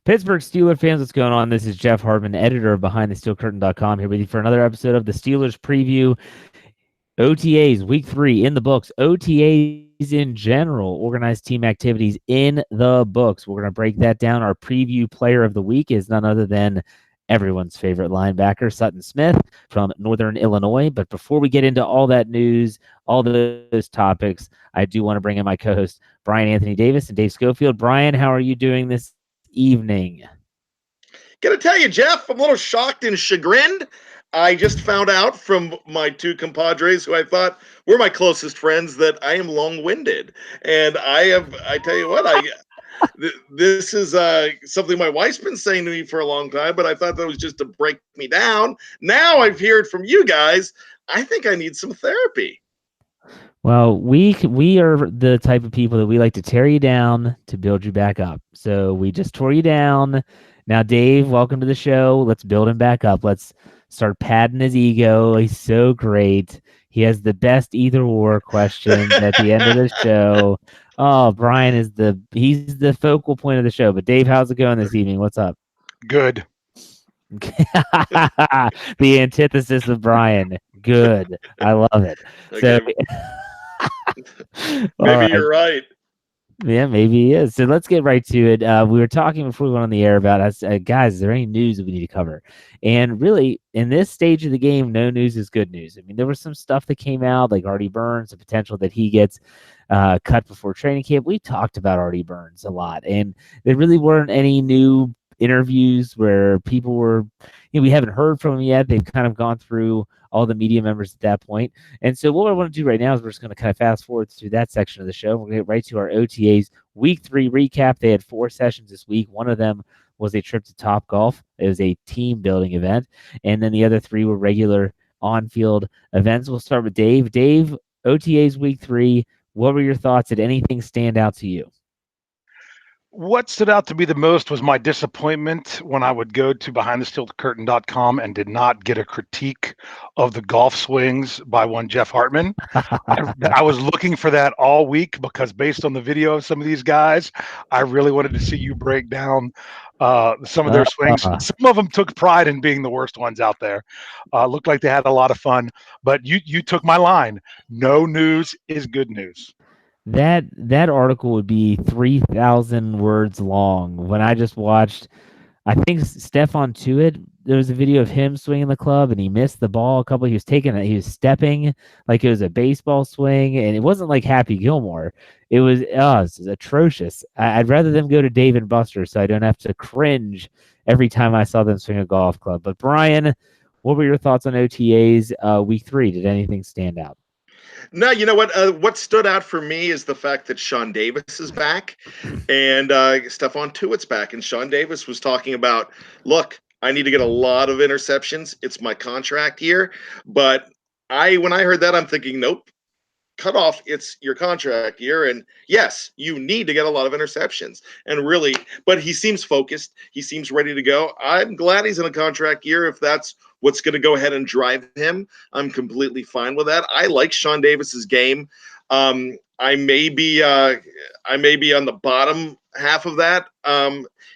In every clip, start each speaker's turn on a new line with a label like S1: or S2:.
S1: Pittsburgh Steelers fans, what's going on? This is Jeff Hartman, editor of BehindTheSteelCurtain.com, here with you for another episode of the Steelers Preview. OTAs, week 3 in the books. OTAs in general, organized team activities in the books. We're going to break that down. Our preview player of the week is none other than everyone's favorite linebacker, Sutton Smith from Northern Illinois. But before we get into all that news, all those topics, I do want to bring in my co-host, Brian Anthony Davis and Dave Schofield. Brian, how are you doing this evening?
S2: Gotta tell you, Jeff, I'm a little shocked and chagrined. I just found out from my two compadres who I thought were my closest friends that I am long-winded. And I tell you what, this is something my wife's been saying to me for a long time, but I thought that was just to break me down. Now I've heard from you guys, I think I need some therapy.
S1: Well, we are the type of people that we like to tear you down to build you back up. So we just tore you down. Now, Dave, welcome to the show. Let's build him back up. Let's start padding his ego. He's so great. He has the best either or questions at the end of the show. Oh, Brian he's the focal point of the show. But Dave, how's it going this evening? What's up?
S3: Good.
S1: The antithesis of Brian. Good. I love it.
S2: Okay.
S1: So
S2: Maybe you're right.
S1: Yeah, maybe he is. So let's get right to it. We were talking before we went on the air about us, guys. Is there any news that we need to cover? And really, in this stage of the game, no news is good news. I mean, there was some stuff that came out, like Artie Burns, the potential that he gets cut before training camp. We talked about Artie Burns a lot, and there really weren't any new interviews where people were, we haven't heard from him yet. They've kind of gone through all the media members at that point. And so what I want to do right now is we're just going to kind of fast forward through that section of the show. We're going to get right to our OTAs week 3 recap. They had 4 sessions this week. One of them was a trip to Topgolf. It was a team building event. And then the other 3 were regular on-field events. We'll start with Dave. Dave, OTAs week 3. What were your thoughts? Did anything stand out to you?
S3: What stood out to me the most was my disappointment when I would go to BehindTheSteelCurtain.com and did not get a critique of the golf swings by one Jeff Hartman. I was looking for that all week because based on the video of some of these guys, I really wanted to see you break down some of their swings. Some of them took pride in being the worst ones out there. Looked like they had a lot of fun, but you took my line. No news is good news.
S1: That article would be 3,000 words long. When I just watched, I think Stephon Tuitt, there was a video of him swinging the club and he missed the ball a couple. He was stepping like it was a baseball swing, and it wasn't like Happy Gilmore. It was atrocious. I'd rather them go to Dave & Buster's so I don't have to cringe every time I saw them swing a golf club. But Brian, what were your thoughts on OTAs week 3? Did anything stand out?
S2: No, you know what? What stood out for me is the fact that Sean Davis is back and Stephon Tuitt's back. And Sean Davis was talking about, look, I need to get a lot of interceptions. It's my contract year. But when I heard that, I'm thinking, nope, cut off. It's your contract year. And yes, you need to get a lot of interceptions. And really, but he seems focused. He seems ready to go. I'm glad he's in a contract year if that's what's going to go ahead and drive him. I'm completely fine with that. I like Sean Davis's game. I may be on the bottom half of that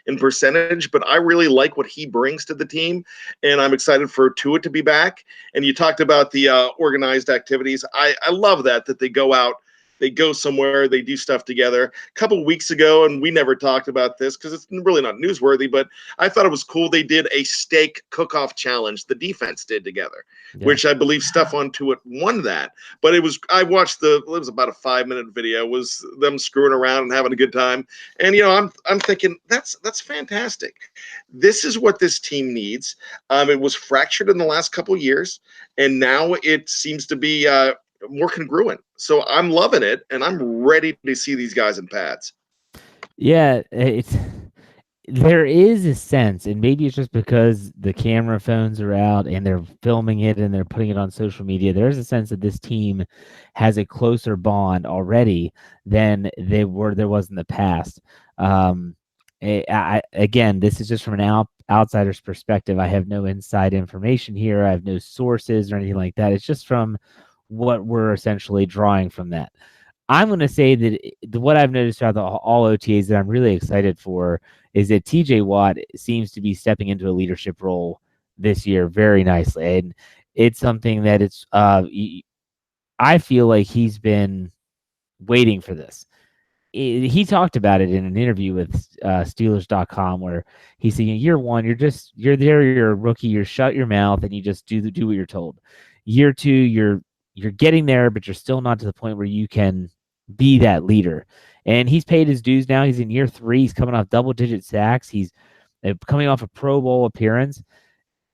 S2: in percentage, but I really like what he brings to the team, and I'm excited for Tuitt to be back. And you talked about the organized activities. I love that they go out. They go somewhere, they do stuff together. A couple of weeks ago, and we never talked about this because it's really not newsworthy, but I thought it was cool. They did a steak cook-off challenge. The defense did together, which I believe Stephon Tuitt won that. But it was about a 5-minute video. It was them screwing around and having a good time. And I'm thinking that's fantastic. This is what this team needs. It was fractured in the last couple of years, and now it seems to be more congruent. So I'm loving it, and I'm ready to see these guys in pads.
S1: Yeah, there is a sense, and maybe it's just because the camera phones are out and they're filming it and they're putting it on social media. There's a sense that this team has a closer bond already than there was in the past. Again, this is just from an outsider's perspective. I have no inside information here. I have no sources or anything like that. It's just from what we're essentially drawing from that. I'm going to say that what I've noticed throughout all OTAs that I'm really excited for is that TJ Watt seems to be stepping into a leadership role this year very nicely. And it's something that I feel like he's been waiting for this. He talked about it in an interview with Steelers.com where he said, year one, you're there, you're a rookie, you're shut your mouth and you just do what you're told. Year two, you're getting there, but you're still not to the point where you can be that leader. And he's paid his dues now. He's in year 3. He's coming off double-digit sacks. He's coming off a Pro Bowl appearance.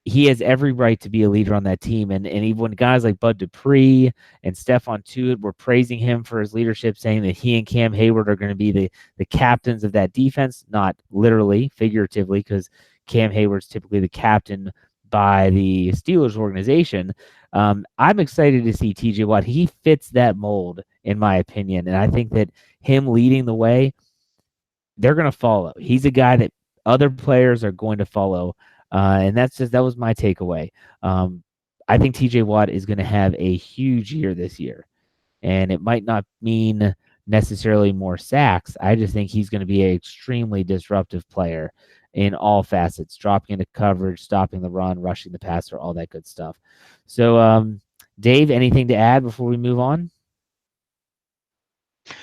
S1: He has every right to be a leader on that team. And even when guys like Bud Dupree and Stephon Tuitt were praising him for his leadership, saying that he and Cam Hayward are going to be the captains of that defense, not literally, figuratively, because Cam Hayward's typically the captain by the Steelers organization. I'm excited to see TJ Watt. He fits that mold, in my opinion. And I think that him leading the way, they're going to follow. He's a guy that other players are going to follow. And that was my takeaway. I think TJ Watt is going to have a huge year this year. And it might not mean necessarily more sacks. I just think he's going to be an extremely disruptive player in all facets, dropping into coverage, stopping the run, rushing the passer, all that good stuff. So, Dave, anything to add before we move on?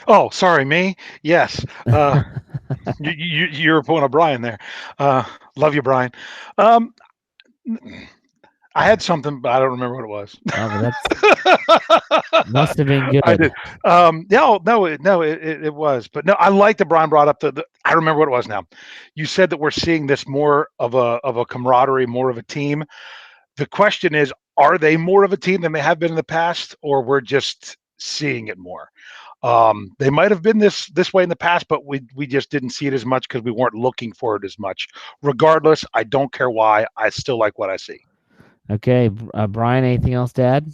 S3: Oh, sorry, me? Yes. You're pulling a Brian there. Love you, Brian. I had something, but I don't remember what it was.
S1: Oh, that must have been good.
S3: I did. It was. But no, I like that Brian brought up I remember what it was now. You said that we're seeing this more of a camaraderie, more of a team. The question is, are they more of a team than they have been in the past, or we're just seeing it more? They might have been this way in the past, but we just didn't see it as much because we weren't looking for it as much. Regardless, I don't care why. I still like what I see.
S1: Okay, Brian, anything else to add?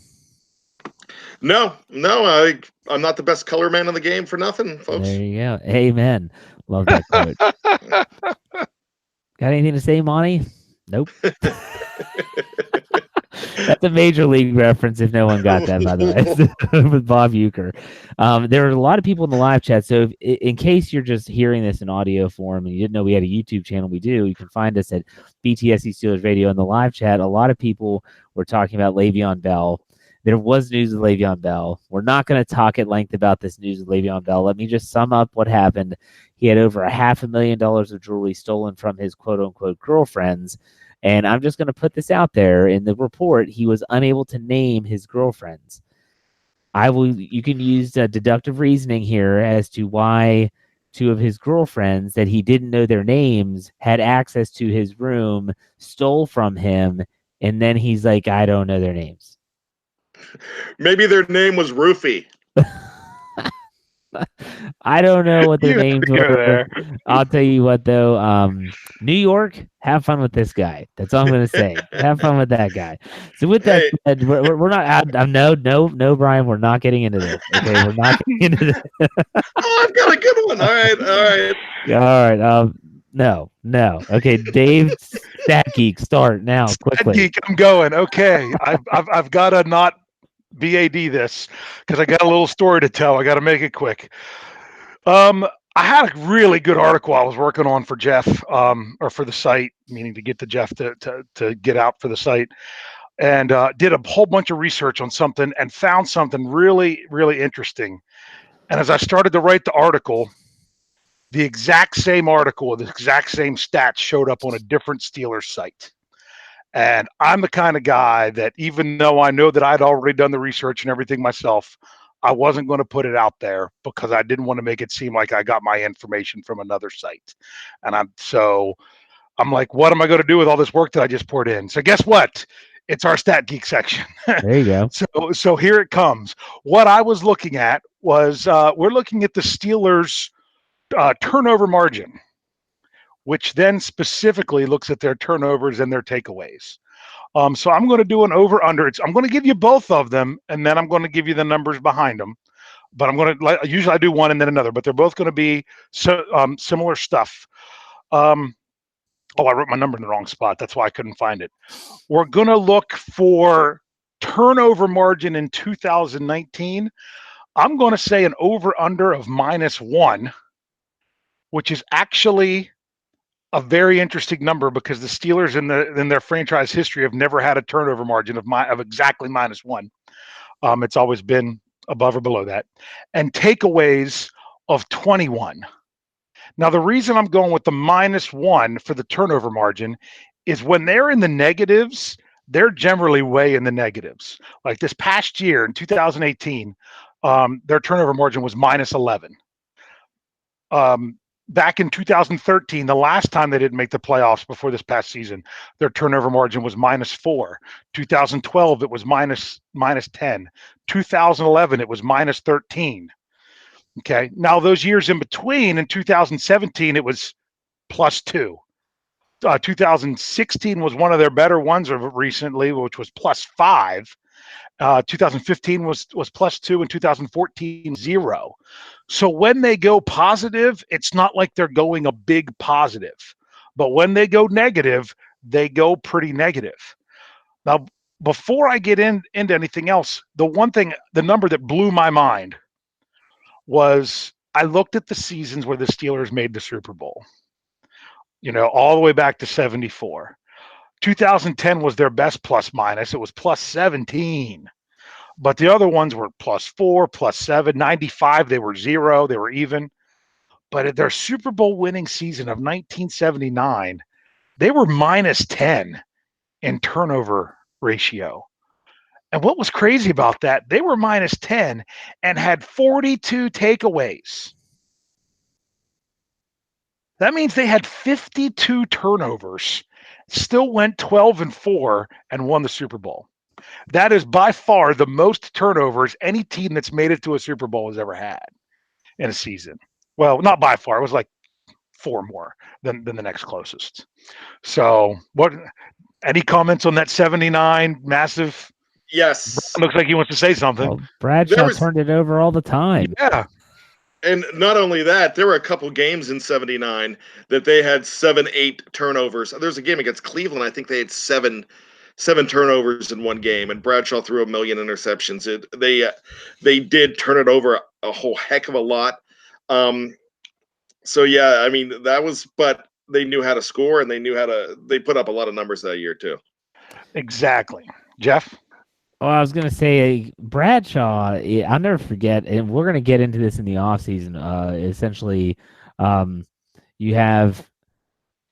S2: No, I'm not the best color man in the game for nothing, folks.
S1: There you go. Amen. Love that quote. Got anything to say, Monty? Nope. That's a major league reference if no one got that, by the way, with Bob Uecker. There are a lot of people in the live chat. So in case you're just hearing this in audio form and you didn't know we had a YouTube channel, we do. You can find us at BTSC Steelers Radio in the live chat. A lot of people were talking about Le'Veon Bell. There was news with Le'Veon Bell. We're not going to talk at length about this news with Le'Veon Bell. Let me just sum up what happened. He had over $500,000 of jewelry stolen from his quote-unquote girlfriends. And I'm just going to put this out there in the report. He was unable to name his girlfriends. You can use deductive reasoning here as to why 2 of his girlfriends that he didn't know their names had access to his room, stole from him, and then he's like, I don't know their names.
S2: Maybe their name was Roofie.
S1: I don't know what their names were. I'll tell you what, though. New York, have fun with this guy. That's all I'm going to say. Have fun with that guy. So with that said, we're not out. No, Brian, we're not getting into this. Okay, we're not getting into this.
S2: Oh, I've got a good one. All
S1: right. No. Okay, Dave, Stat Geek, start now, quickly.
S3: Stat Geek, I'm going. Okay, I've got to not BAD this because I got a little story to tell. I got to make it quick. I had a really good article I was working on for Jeff, or for the site, meaning to get to Jeff to get out for the site, and did a whole bunch of research on something and found something really, really interesting. And as I started to write the article, the exact same article, the exact same stats showed up on a different Steelers site. And I'm the kind of guy that even though I know that I'd already done the research and everything myself, I wasn't going to put it out there because I didn't want to make it seem like I got my information from another site. And I'm like, what am I going to do with all this work that I just poured in? So guess what? It's our Stat Geek section.
S1: There you go.
S3: So here it comes. What I was looking at was we're looking at the Steelers' turnover margin, which then specifically looks at their turnovers and their takeaways. So I'm going to do an over-under. I'm going to give you both of them, and then I'm going to give you the numbers behind them. But I'm going to usually I do one and then another, but they're both going to be similar stuff. I wrote my number in the wrong spot. That's why I couldn't find it. We're going to look for turnover margin in 2019. I'm going to say an over-under of -1, which is actually a very interesting number because the Steelers in their franchise history have never had a turnover margin of exactly -1. It's always been above or below that, and takeaways of 21. Now, the reason I'm going with the -1 for the turnover margin is when they're in the negatives, they're generally way in the negatives. Like this past year in 2018, their turnover margin was -11. Back in 2013, the last time they didn't make the playoffs before this past season, their turnover margin was -4. 2012, it was -10. 2011, it was -13. Okay. Now those years in between, in 2017, it was +2. 2016 was one of their better ones recently, which was +5. 2015 was +2, and 2014 0. So when they go positive, it's not like they're going a big positive, but when they go negative, they go pretty negative. Now, before I get into anything else, the number that blew my mind was I looked at the seasons where the Steelers made the Super Bowl, all the way back to 74. 2010 was their best plus minus. It was +17. But the other ones were +4, +7. 95, they were 0. They were even. But at their Super Bowl winning season of 1979, they were -10 in turnover ratio. And what was crazy about that, they were -10 and had 42 takeaways. That means they had 52 turnovers, still went 12-4, and won the Super Bowl. That is by far the most turnovers any team that's made it to a Super Bowl has ever had in a season. Well, not by far. It was like 4 more than the next closest. So any comments on that 79 massive?
S2: Yes.
S3: Looks like he wants to say something.
S1: Well, Bradshaw turned it over all the time.
S3: Yeah.
S2: And not only that, there were a couple games in 79 that they had 7-8 turnovers. There's a game against Cleveland. I think they had seven turnovers in one game, and Bradshaw threw 1 million interceptions. They did turn it over a whole heck of a lot. So yeah, I mean but they knew how to score, and they put up a lot of numbers that year too.
S3: Exactly. Jeff?
S1: Well, I was going to say Bradshaw, I'll never forget, and we're going to get into this in the offseason. Essentially, you have,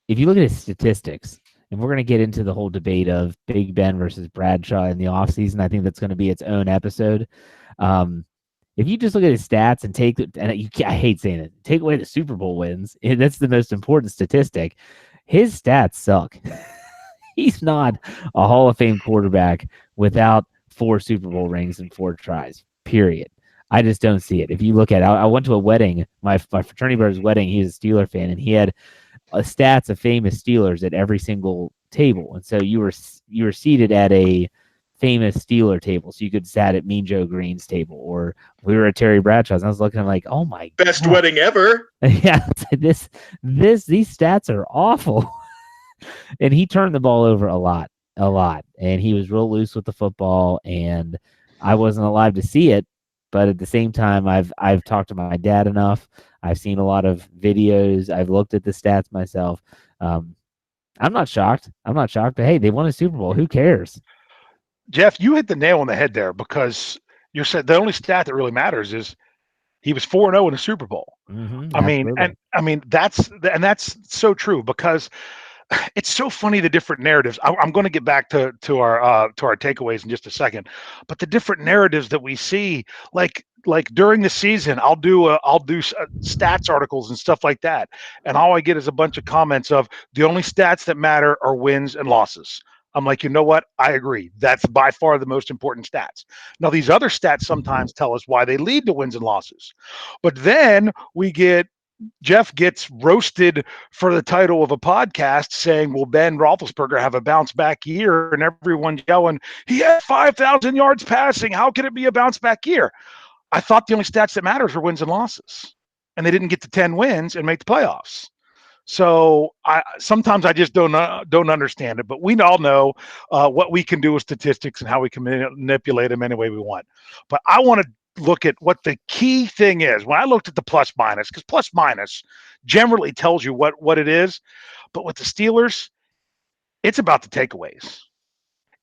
S1: if you look at his statistics, and we're going to get into the whole debate of Big Ben versus Bradshaw in the offseason. I think that's going to be its own episode. If you just look at his stats and I hate saying it, take away the Super Bowl wins, that's the most important statistic. His stats suck. He's not a Hall of Fame quarterback without 4 Super Bowl rings and 4 tries, period. I just don't see it. If you look at it, I went to a wedding, my fraternity brother's wedding. He's a Steeler fan, and he had stats of famous Steelers at every single table. And so you were seated at a famous Steeler table. So you could sat at Mean Joe Green's table, or we were at Terry Bradshaw's. And I was looking like, oh my
S2: best
S1: God.
S2: wedding ever.
S1: Yeah, these stats are awful. And he turned the ball over a lot. And he was real loose with the football, and I wasn't alive to see it. But at the same time, I've talked to my dad enough. I've seen a lot of videos. I've looked at the stats myself. I'm not shocked. But hey, they won a Super Bowl. Who cares?
S3: Jeff, you hit the nail on the head there, because you said the only stat that really matters is he was 4-0 in a Super Bowl.
S1: Mm-hmm,
S3: I mean, that's so true, because it's so funny, the different narratives. I'm going to get back to our takeaways in just a second, but the different narratives that we see, like during the season, I'll do stats articles and stuff like that, and all I get is a bunch of comments of the only stats that matter are wins and losses. I'm like, you know what? I agree. That's by far the most important stats. Now, these other stats sometimes tell us why they lead to wins and losses, but then Jeff gets roasted for the title of a podcast saying, will Ben Roethlisberger have a bounce back year? And everyone's yelling, he had 5,000 yards passing. How can it be a bounce back year? I thought the only stats that matters are wins and losses, and they didn't get to 10 wins and make the playoffs. So sometimes I just don't understand it, but we all know what we can do with statistics and how we can manipulate them any way we want. But I want to look at what the key thing is. When I looked at the plus minus, because plus minus generally tells you what it is, but with the Steelers, it's about the takeaways.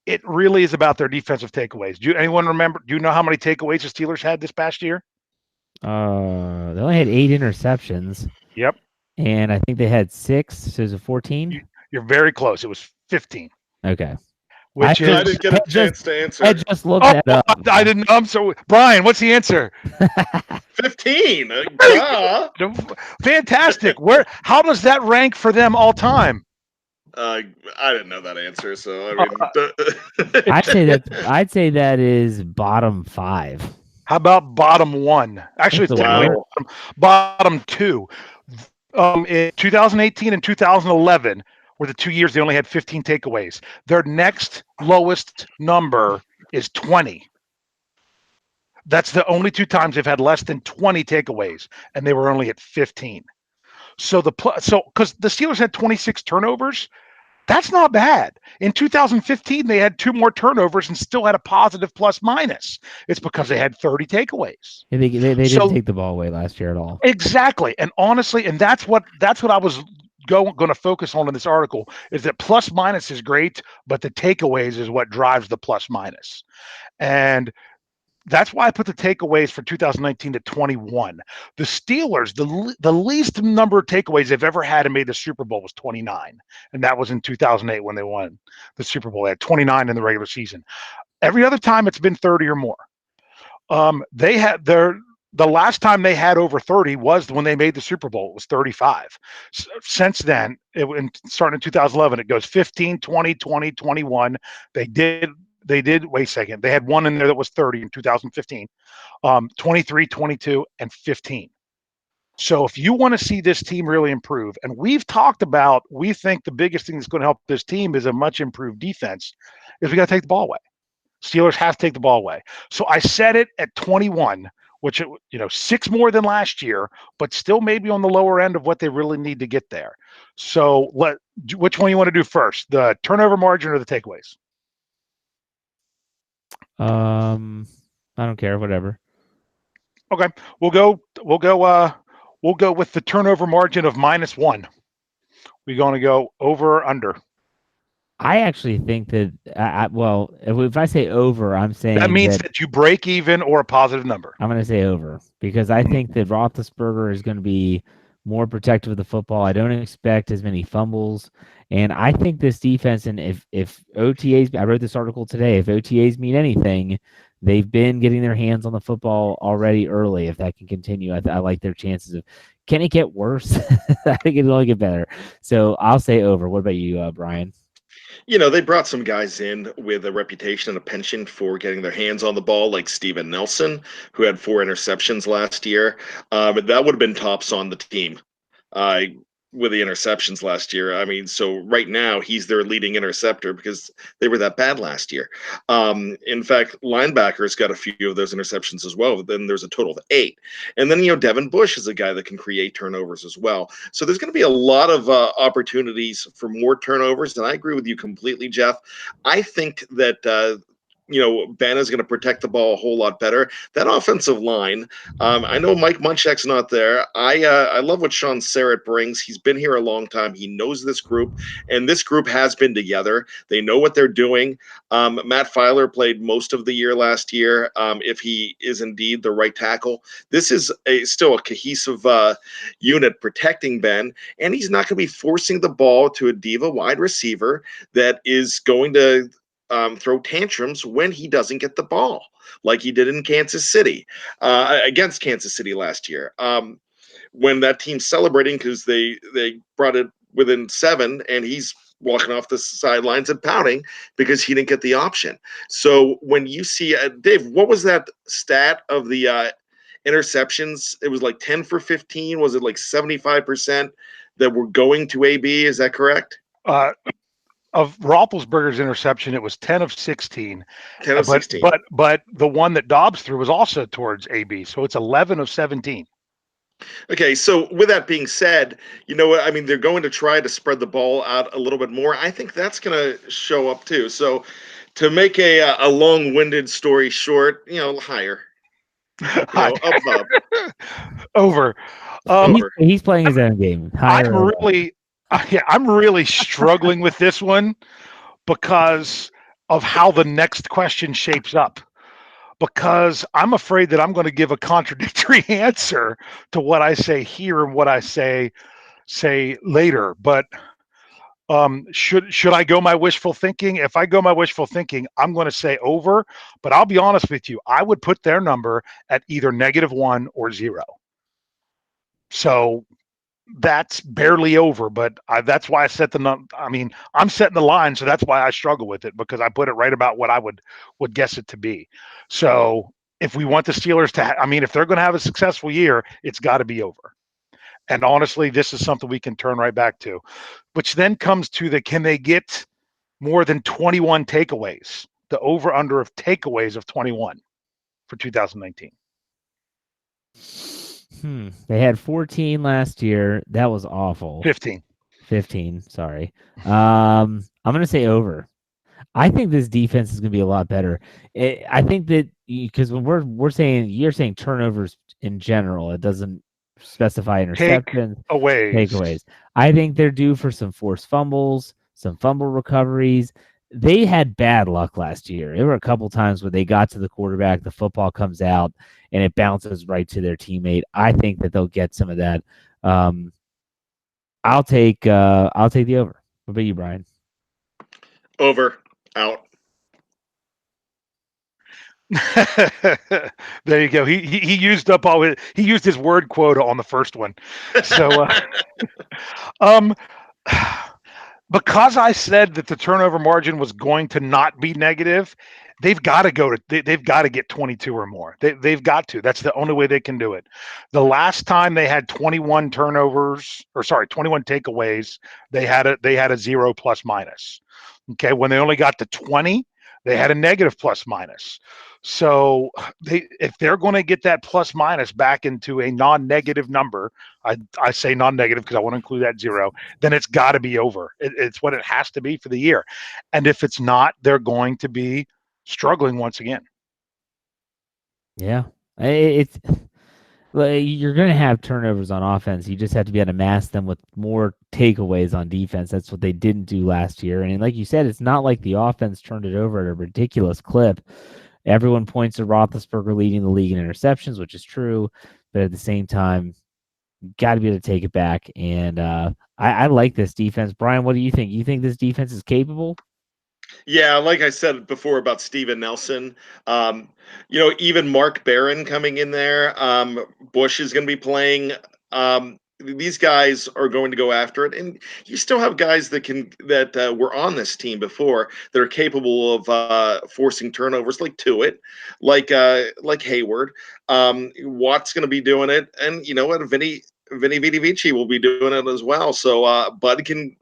S3: It really is about their defensive takeaways. Anyone remember? Do you know how many takeaways the Steelers had this past year?
S1: They only had 8 interceptions.
S3: Yep.
S1: And I think they had 6, so it was 14.
S3: You're very close. It was 15.
S1: Okay.
S3: Which
S2: I didn't get a chance to answer.
S1: I just looked that up.
S3: I didn't. I'm so Brian. What's the answer?
S2: 15.
S3: Fantastic. How does that rank for them all time?
S2: I didn't know that answer, so I mean,
S1: I'd say that is bottom 5.
S3: How about bottom 1? Actually, it's bottom 2. In 2018 and 2011 were the 2 years they only had 15 takeaways. Their next lowest number is 20. That's the only 2 times they've had less than 20 takeaways, and they were only at 15. So because the Steelers had 26 turnovers, that's not bad. In 2015, they had 2 more turnovers and still had a positive plus minus. It's because they had 30 takeaways.
S1: Yeah, they didn't take the ball away last year at all.
S3: Exactly. And honestly, and that's what I was going to focus on in this article, is that plus minus is great, but the takeaways is what drives the plus minus. And that's why I put the takeaways for 2019 to 21. The Steelers, the least number of takeaways they've ever had and made the Super Bowl was 29. And that was in 2008 when they won the Super Bowl. They had 29 in the regular season. Every other time it's been 30 or more. They had the last time they had over 30 was when they made the Super Bowl. It was 35. Since then, starting in 2011, it goes 15, 20, 20, 21. They did, wait a second. They had one in there that was 30 in 2015, 23, 22, and 15. So if you want to see this team really improve, and we've talked about, we think the biggest thing that's going to help this team is a much improved defense, is we got to take the ball away. Steelers have to take the ball away. So I set it at 21, which, 6 more than last year, but still maybe on the lower end of what they really need to get there. So which one you want to do first, the turnover margin or the takeaways?
S1: I don't care, whatever.
S3: Okay, we'll go with the turnover margin of -1. We're going to go over or under.
S1: I actually think that, if I say over, I'm saying
S3: that means that you break even or a positive number.
S1: I'm going to say over, because I think that Roethlisberger is going to be more protective of the football. I don't expect as many fumbles. And I think this defense, and if OTAs, I wrote this article today, if OTAs mean anything, they've been getting their hands on the football already early. If that can continue, I like their chances of, can it get worse? I think it'll only get better. So I'll say over. What about you, Brian?
S2: They brought some guys in with a reputation and a penchant for getting their hands on the ball, like Steven Nelson, who had 4 interceptions last year. That would have been tops on the team with the interceptions last year. I mean, so right now he's their leading interceptor because they were that bad last year. In fact, linebackers got a few of those interceptions as well. Then there's a total of 8. And then, Devin Bush is a guy that can create turnovers as well. So there's going to be a lot of opportunities for more turnovers. And I agree with you completely, Jeff. I think that, Ben is going to protect the ball a whole lot better. That offensive line, I know Mike Munchak's not there. I love what Sean Sarrett brings. He's been here a long time. He knows this group, and this group has been together. They know what they're doing. Matt Filer played most of the year last year, if he is indeed the right tackle. This is still a cohesive unit protecting Ben, and he's not going to be forcing the ball to a diva wide receiver that is going to throw tantrums when he doesn't get the ball, like he did in Kansas City, against Kansas City last year. When that team's celebrating because they brought it within 7, and he's walking off the sidelines and pouting because he didn't get the option. So when you see Dave, what was that stat of the interceptions? It was like 10 for 15. Was it like 75% that were going to AB? Is that correct?
S3: Of Roethlisberger's interception, it was 10 of 16.
S2: 10 of 16.
S3: But the one that Dobbs threw was also towards AB, so it's 11 of 17.
S2: Okay, so with that being said, I mean, they're going to try to spread the ball out a little bit more. I think that's going to show up too. So to make a long-winded story short, higher. Above.
S3: Over.
S2: Over.
S1: He's playing his own game.
S3: I'm really struggling with this one because of how the next question shapes up. Because I'm afraid that I'm going to give a contradictory answer to what I say here and what I say later. But should I go my wishful thinking? If I go my wishful thinking, I'm going to say over. But I'll be honest with you, I would put their number at either -1 or 0. So that's barely over, but that's why I set the number. I mean, I'm setting the line, so that's why I struggle with it, because I put it right about what I would guess it to be. So if we want the Steelers to, if they're going to have a successful year, it's got to be over. And honestly, this is something we can turn right back to, which then comes to can they get more than 21 takeaways? The over under of takeaways of 21 for 2019.
S1: They had 14 last year. That was awful.
S3: 15.
S1: Sorry. I'm going to say over. I think this defense is going to be a lot better. I think that because when you're saying turnovers in general, it doesn't specify interceptions, takeaways. I think they're due for some forced fumbles, some fumble recoveries. They had bad luck last year. There were a couple times where they got to the quarterback, the football comes out, and it bounces right to their teammate. I think that they'll get some of that. I'll take the over. What about you, Brian?
S2: Over. Out.
S3: There you go. He used up he used his word quota on the first one. So because I said that the turnover margin was going to not be negative, they've got to get 22 or more. They've got to. That's the only way they can do it. The last time they had 21 takeaways, they had a 0 plus minus. Okay, when they only got to 20, they had a negative plus minus. So if they're going to get that plus minus back into a non-negative number, I say non-negative because I want to include that 0, then it's got to be over. It's what it has to be for the year. And if it's not, they're going to be struggling once again.
S1: Yeah, it's you're going to have turnovers on offense. You just have to be able to mask them with more takeaways on defense. That's what they didn't do last year. And like you said, it's not like the offense turned it over at a ridiculous clip. Everyone points to Roethlisberger leading the league in interceptions, which is true. But at the same time, you got to be able to take it back. And I like this defense. Brian, what do you think? You think this defense is capable?
S2: Yeah, like I said before about Steven Nelson, even Mark Barron coming in there, Bush is going to be playing. These guys are going to go after it, and you still have guys that were on this team before that are capable of forcing turnovers, like Tuitt, like Hayward. Watt's going to be doing it, and you know what, Vinny Vidi Vici will be doing it as well. So Bud can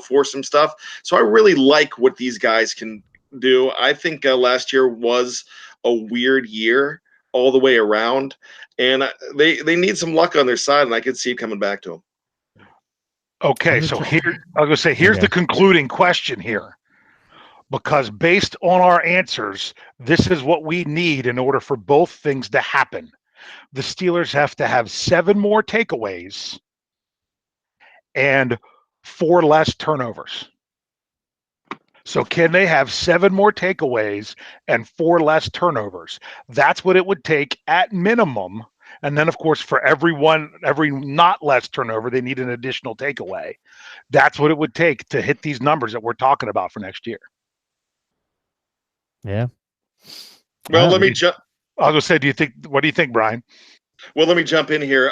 S2: force some stuff. So I really like what these guys can do. I think last year was a weird year all the way around, and they need some luck on their side, and I could see it coming back to them.
S3: Okay, so here's the concluding question here. Because based on our answers, this is what we need in order for both things to happen. The Steelers have to have 7 more takeaways and 4 less turnovers. So can they have 7 more takeaways and 4 less turnovers? That's what it would take at minimum. And then, of course, for every not less turnover, they need an additional takeaway. That's what it would take to hit these numbers that we're talking about for next year.
S1: Yeah.
S2: Well, let me jump.
S3: I was going to say, what do you think, Brian?
S2: Well, let me jump in here.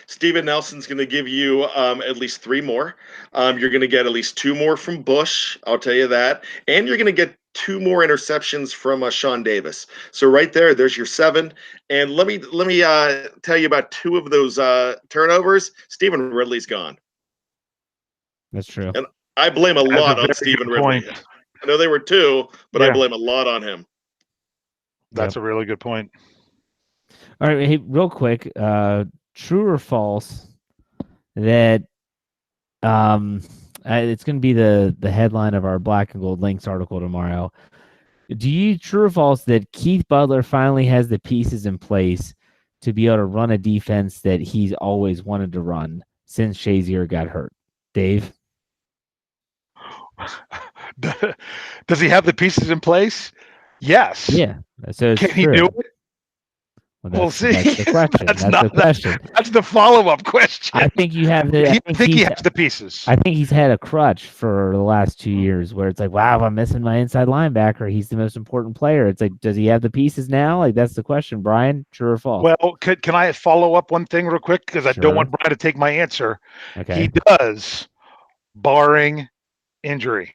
S2: Steven Nelson's going to give you at least 3 more. You're going to get at least 2 more from Bush. I'll tell you that. And you're going to get 2 more interceptions from Sean Davis. So right there's your 7. And let me tell you about 2 of those turnovers. Stephen Ridley's gone.
S1: That's true.
S2: And I blame a lot on Stephen Ridley.
S3: Point.
S2: I know they were 2, but I blame a lot on him.
S3: That's a really good point.
S1: All right, hey, real quick, true or false that it's going to be the headline of our Black and Gold Links article tomorrow. Do you true or false that Keith Butler finally has the pieces in place to be able to run a defense that he's always wanted to run since Shazier got hurt? Dave?
S3: Does he have the pieces in place? Yes.
S1: Yeah. So it's
S3: Can he
S1: true.
S3: do it?
S1: Well,
S3: We'll see.
S1: That's the question.
S3: That's
S1: That's
S3: not
S1: the question.
S3: That's the follow-up question.
S1: I think you have the.
S3: I think he has the pieces.
S1: I think he's had a crutch for the last 2 years where it's like, wow, I'm missing my inside linebacker. He's the most important player. It's like, does he have the pieces now? Like, that's the question, Brian. True or false?
S3: Well, can I follow up one thing real quick? Because I don't want Brian to take my answer.
S1: Okay.
S3: He does, barring injury.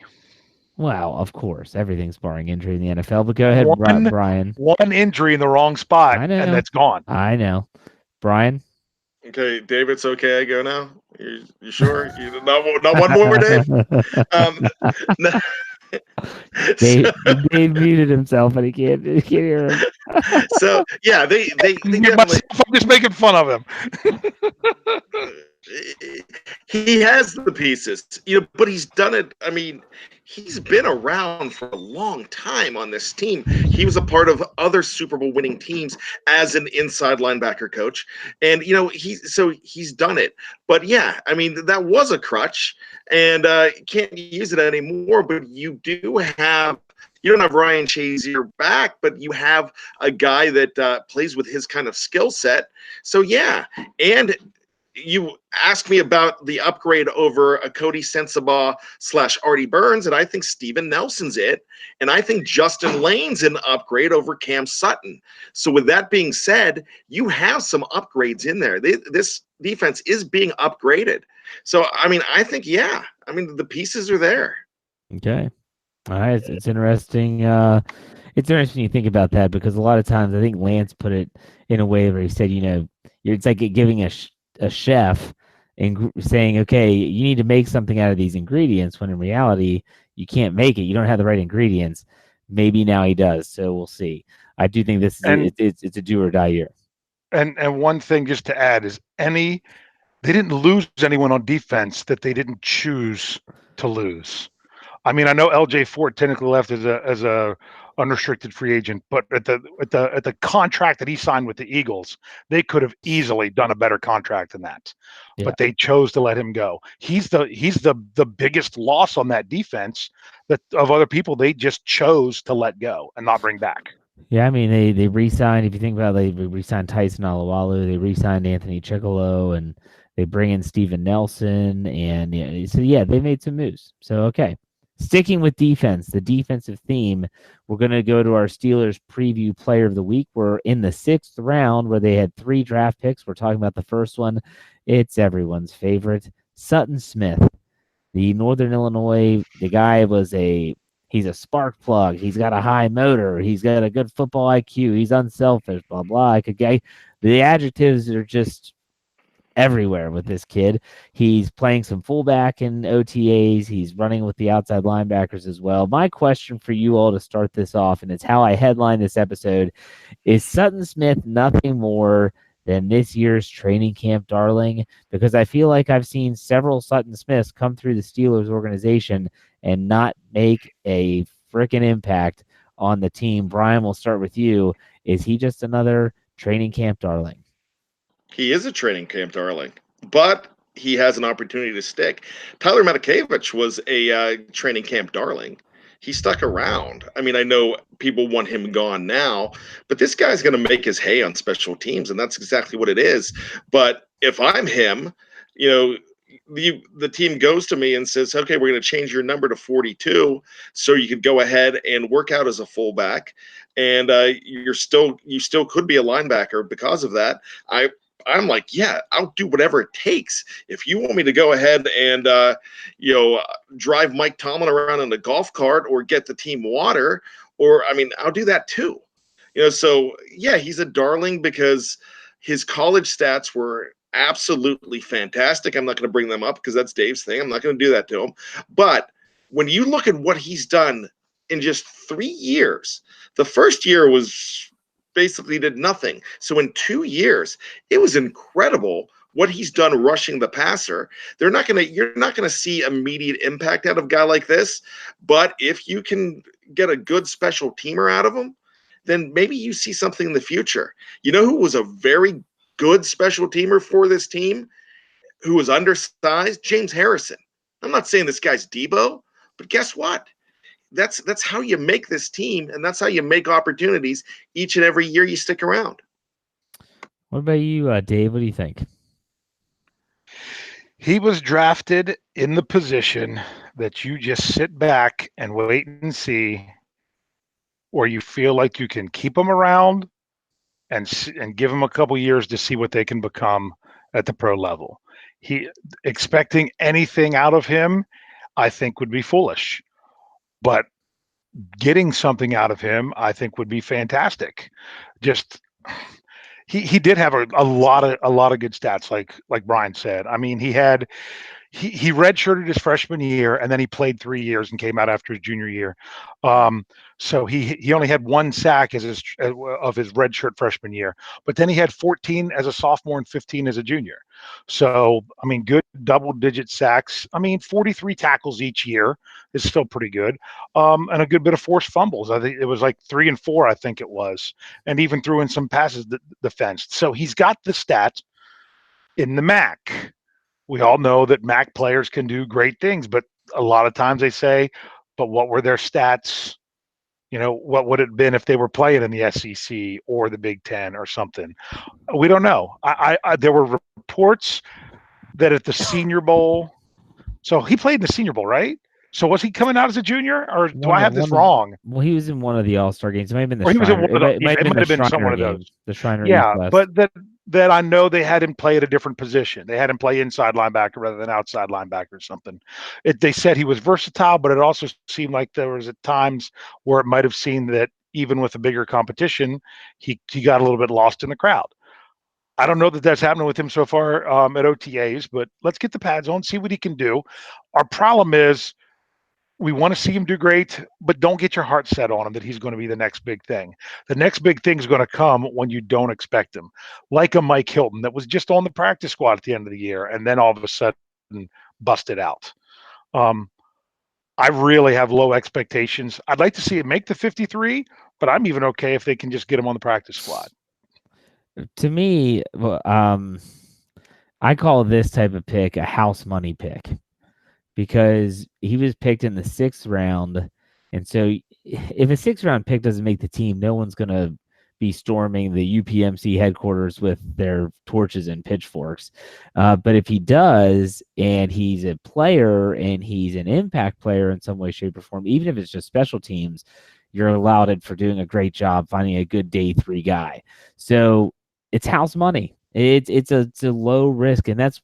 S1: Well, of course, everything's barring injury in the NFL. But go ahead, Brian.
S3: One injury in the wrong spot,
S1: I know.
S3: and that's gone.
S1: I know, Brian.
S2: Okay, Dave, it's okay. I go now. You sure? Not one more, Dave.
S1: Dave muted himself, and he can't hear him.
S2: So yeah, they
S3: definitely. I'm just making fun of him.
S2: He has the pieces, but he's done it. I mean, he's been around for a long time on this team. He was a part of other Super Bowl winning teams as an inside linebacker coach, and he's done it. But yeah, I mean, that was a crutch, and can't use it anymore. But you don't have Ryan Shazier back, but you have a guy that plays with his kind of skill set. So yeah, and you asked me about the upgrade over a Cody Sensabaugh / Artie Burns, and I think Steven Nelson's it. And I think Justin Lane's an upgrade over Cam Sutton. So with that being said, you have some upgrades in there. This defense is being upgraded. So, I mean, I think, yeah, I mean, the pieces are there.
S1: Okay. All right. It's interesting. It's interesting you think about that because a lot of times I think Lance put it in a way where he said, it's like giving a chef and saying, okay, you need to make something out of these ingredients, when in reality, you can't make it. You don't have the right ingredients. Maybe now he does. So we'll see. I do think this is it's a do or die year.
S3: And one thing just to add is they didn't lose anyone on defense that they didn't choose to lose. I mean, I know LJ Fort technically left as a unrestricted free agent, but at the contract that he signed with the Eagles, they could have easily done a better contract than that. Yeah. But they chose to let him go. He's the biggest loss on that defense that of other people they just chose to let go and not bring back.
S1: Yeah, I mean they re-signed. If you think about it, they re-signed Tyson Alualu, they re-signed Anthony Chickillo, and they bring in Steven Nelson, and they made some moves. So okay. Sticking with defense, the defensive theme, we're going to go to our Steelers preview player of the week. We're in the 6th round where they had 3 draft picks. We're talking about the first one. It's everyone's favorite, Sutton Smith, the Northern Illinois. The guy he's a spark plug. He's got a high motor. He's got a good football IQ. He's unselfish, blah, blah. The adjectives are just everywhere with this kid. He's playing some fullback in OTAs. He's running with the outside linebackers as well. My question for you all to start this off, and it's how I headline this episode, is Sutton Smith nothing more than this year's training camp darling? Because I feel like I've seen several Sutton Smiths come through the Steelers organization and not make a freaking impact on the team. Brian, we'll start with you. Is he just another training camp darling?
S2: He is a training camp darling, but he has an opportunity to stick. Tyler Matakevich was a training camp darling. He stuck around. I mean, I know people want him gone now, but this guy's going to make his hay on special teams, and that's exactly what it is. But if I'm him, the team goes to me and says, okay, we're going to change your number to 42 so you could go ahead and work out as a fullback, and you still could be a linebacker because of that. I'm like, yeah, I'll do whatever it takes. If you want me to go ahead and, drive Mike Tomlin around in a golf cart or get the team water, I'll do that too. So yeah, he's a darling because his college stats were absolutely fantastic. I'm not going to bring them up because that's Dave's thing. I'm not going to do that to him. But when you look at what he's done in just 3 years, the first year was basically did nothing. So in 2 years, it was incredible what he's done rushing the passer, you're not gonna see immediate impact out of a guy like this. But if you can get a good special teamer out of him, then maybe you see something in the future. You know who was a very good special teamer for this team, who was undersized? James Harrison. I'm not saying this guy's Debo, but guess what? That's how you make this team, and that's how you make opportunities each and every year you stick around.
S1: What about you, Dave? What do you think?
S3: He was drafted in the position that you just sit back and wait and see, or you feel like you can keep them around and give them a couple years to see what they can become at the pro level. Expecting anything out of him, I think, would be foolish. But getting something out of him, I think, would be fantastic. Just he did have a lot of good stats, like Brian said. I mean, he redshirted his freshman year, and then he played 3 years and came out after his junior year. So he only had 1 sack of his redshirt freshman year, but then he had 14 as a sophomore and 15 as a junior. So, I mean, good double-digit sacks. I mean, 43 tackles each year is still pretty good, and a good bit of forced fumbles. I think it was like 3 and 4, I think it was, and even threw in some passes defensed. So he's got the stats in the MAC. We all know that MAC players can do great things, but a lot of times they say, but what were their stats? What would it have been if they were playing in the SEC or the Big Ten or something? We don't know. There were reports that at the Senior Bowl, so he played in the Senior Bowl, right? So was he coming out as a junior, or do I have this wrong?
S1: Well, he was in one of the All-Star games. It might have been the
S3: Shriner.
S1: It might have been some of those. The Shriner.
S3: Yeah, but that I know they had him play at a different position. They had him play inside linebacker rather than outside linebacker or something. They said he was versatile, but it also seemed like there was at times where it might have seemed that even with a bigger competition, he got a little bit lost in the crowd. I don't know that that's happening with him so far at OTAs, but let's get the pads on, see what he can do. Our problem is we want to see him do great, but don't get your heart set on him that he's going to be the next big thing. The next big thing is going to come when you don't expect him, like a Mike Hilton that was just on the practice squad at the end of the year and then all of a sudden busted out. I really have low expectations. I'd like to see him make the 53, but I'm even okay if they can just get him on the practice squad.
S1: To me, I call this type of pick a house money pick, because he was picked in the 6th round. And so if a 6th round pick doesn't make the team, no one's going to be storming the UPMC headquarters with their torches and pitchforks. But if he does, and he's a player and he's an impact player in some way, shape, or form, even if it's just special teams, you're allowed for doing a great job finding a good day 3 guy. So it's house money. It's a low risk. And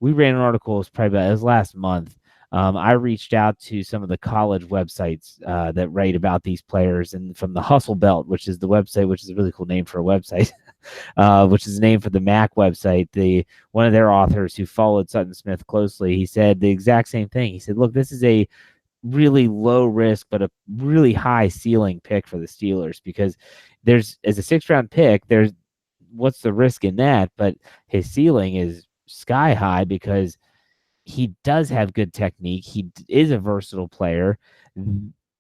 S1: we ran an article, it was last month. I reached out to some of the college websites that write about these players, and from the Hustle Belt, which is the website, which is a really cool name for a website, which is the name for the MAC website. One of their authors who followed Sutton Smith closely, he said the exact same thing. He said, look, this is a really low risk but a really high ceiling pick for the Steelers, because as a 6th round pick, what's the risk in that? But his ceiling is sky high because he does have good technique. He is a versatile player.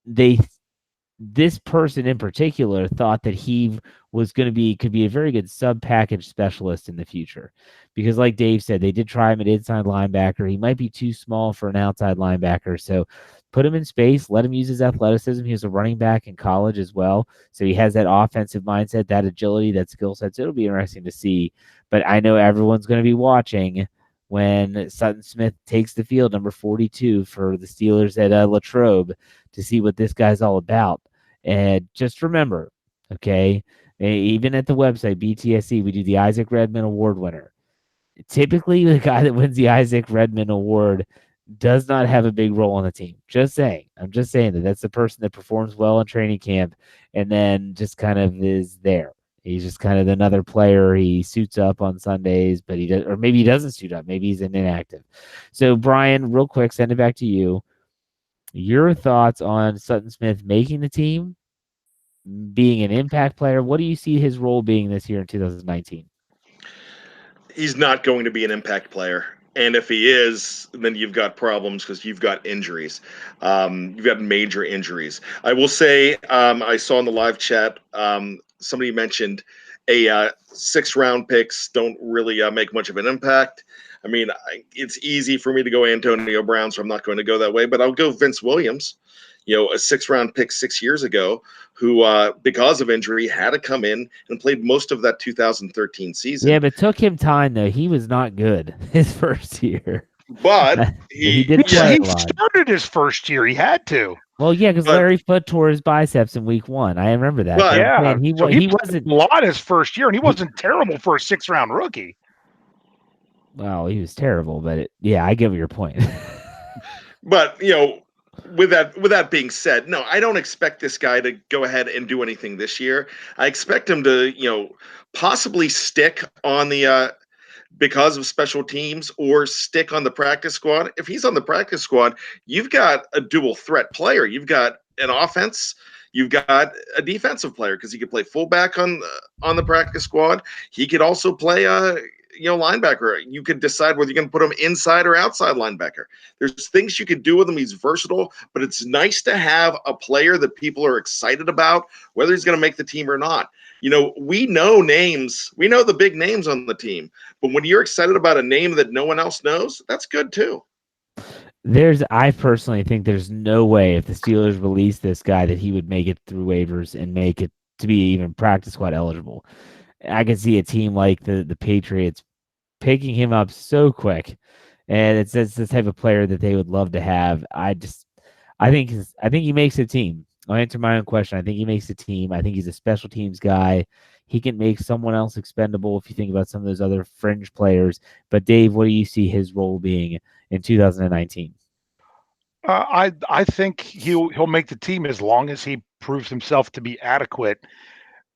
S1: This person in particular thought that he could be a very good sub-package specialist in the future, because like Dave said, they did try him at inside linebacker. He might be too small for an outside linebacker. So put him in space, let him use his athleticism. He was a running back in college as well. So he has that offensive mindset, that agility, that skill set. So it'll be interesting to see. But I know everyone's going to be watching when Sutton Smith takes the field, number 42 for the Steelers at Latrobe, to see what this guy's all about. And just remember, okay, even at the website, BTSC, we do the Isaac Redman Award winner. Typically, the guy that wins the Isaac Redman Award does not have a big role on the team. Just saying. I'm just saying that's the person that performs well in training camp and then just kind of is there. He's just kind of another player. He suits up on Sundays, but or maybe he doesn't suit up. Maybe he's inactive. So, Brian, real quick, send it back to you. Your thoughts on Sutton Smith making the team, being an impact player. What do you see his role being this year in 2019?
S2: he's not going to be an impact player. And if he is, then you've got problems because you've got injuries. You've got major injuries. I will say, I saw in the live chat, somebody mentioned a 6th-round picks don't really make much of an impact. I mean, it's easy for me to go Antonio Brown, so I'm not going to go that way, but I'll go Vince Williams. A 6th-round pick 6 years ago, who, because of injury, had to come in and played most of that 2013 season.
S1: Yeah, but it took him time, though. He was not good his first year.
S2: But
S1: he did play
S3: He
S1: a lot.
S3: started his first year. He had to.
S1: Well, yeah, because
S2: But-
S1: Larry Foote tore his biceps in week 1. I remember that.
S2: But-
S1: But I'm
S3: Yeah,
S1: saying he
S3: so he
S1: wasn't.
S3: a lot his first year, and he wasn't terrible for a 6th-round rookie.
S1: Well, he was terrible, but yeah, I get your point.
S2: But with that being said, no, I don't expect this guy to go ahead and do anything this year. I expect him to possibly stick on the because of special teams or stick on the practice squad. If he's on the practice squad, you've got a dual threat player. You've got an offense. You've got a defensive player because he could play fullback on the practice squad. He could also play linebacker. You could decide whether you're going to put him inside or outside linebacker. There's things you could do with him. He's versatile, but it's nice to have a player that people are excited about, whether he's going to make the team or not. We know names. We know the big names on the team. But when you're excited about a name that no one else knows, that's good too.
S1: I personally think there's no way if the Steelers release this guy that he would make it through waivers and make it to be even practice squad eligible. I can see a team like the Patriots picking him up so quick, and it's the type of player that they would love to have. I think he makes a team. I'll answer my own question. I think he makes a team. I think he's a special teams guy. He can make someone else expendable if you think about some of those other fringe players. But Dave, what do you see his role being in 2019?
S3: I think he'll make the team as long as he proves himself to be adequate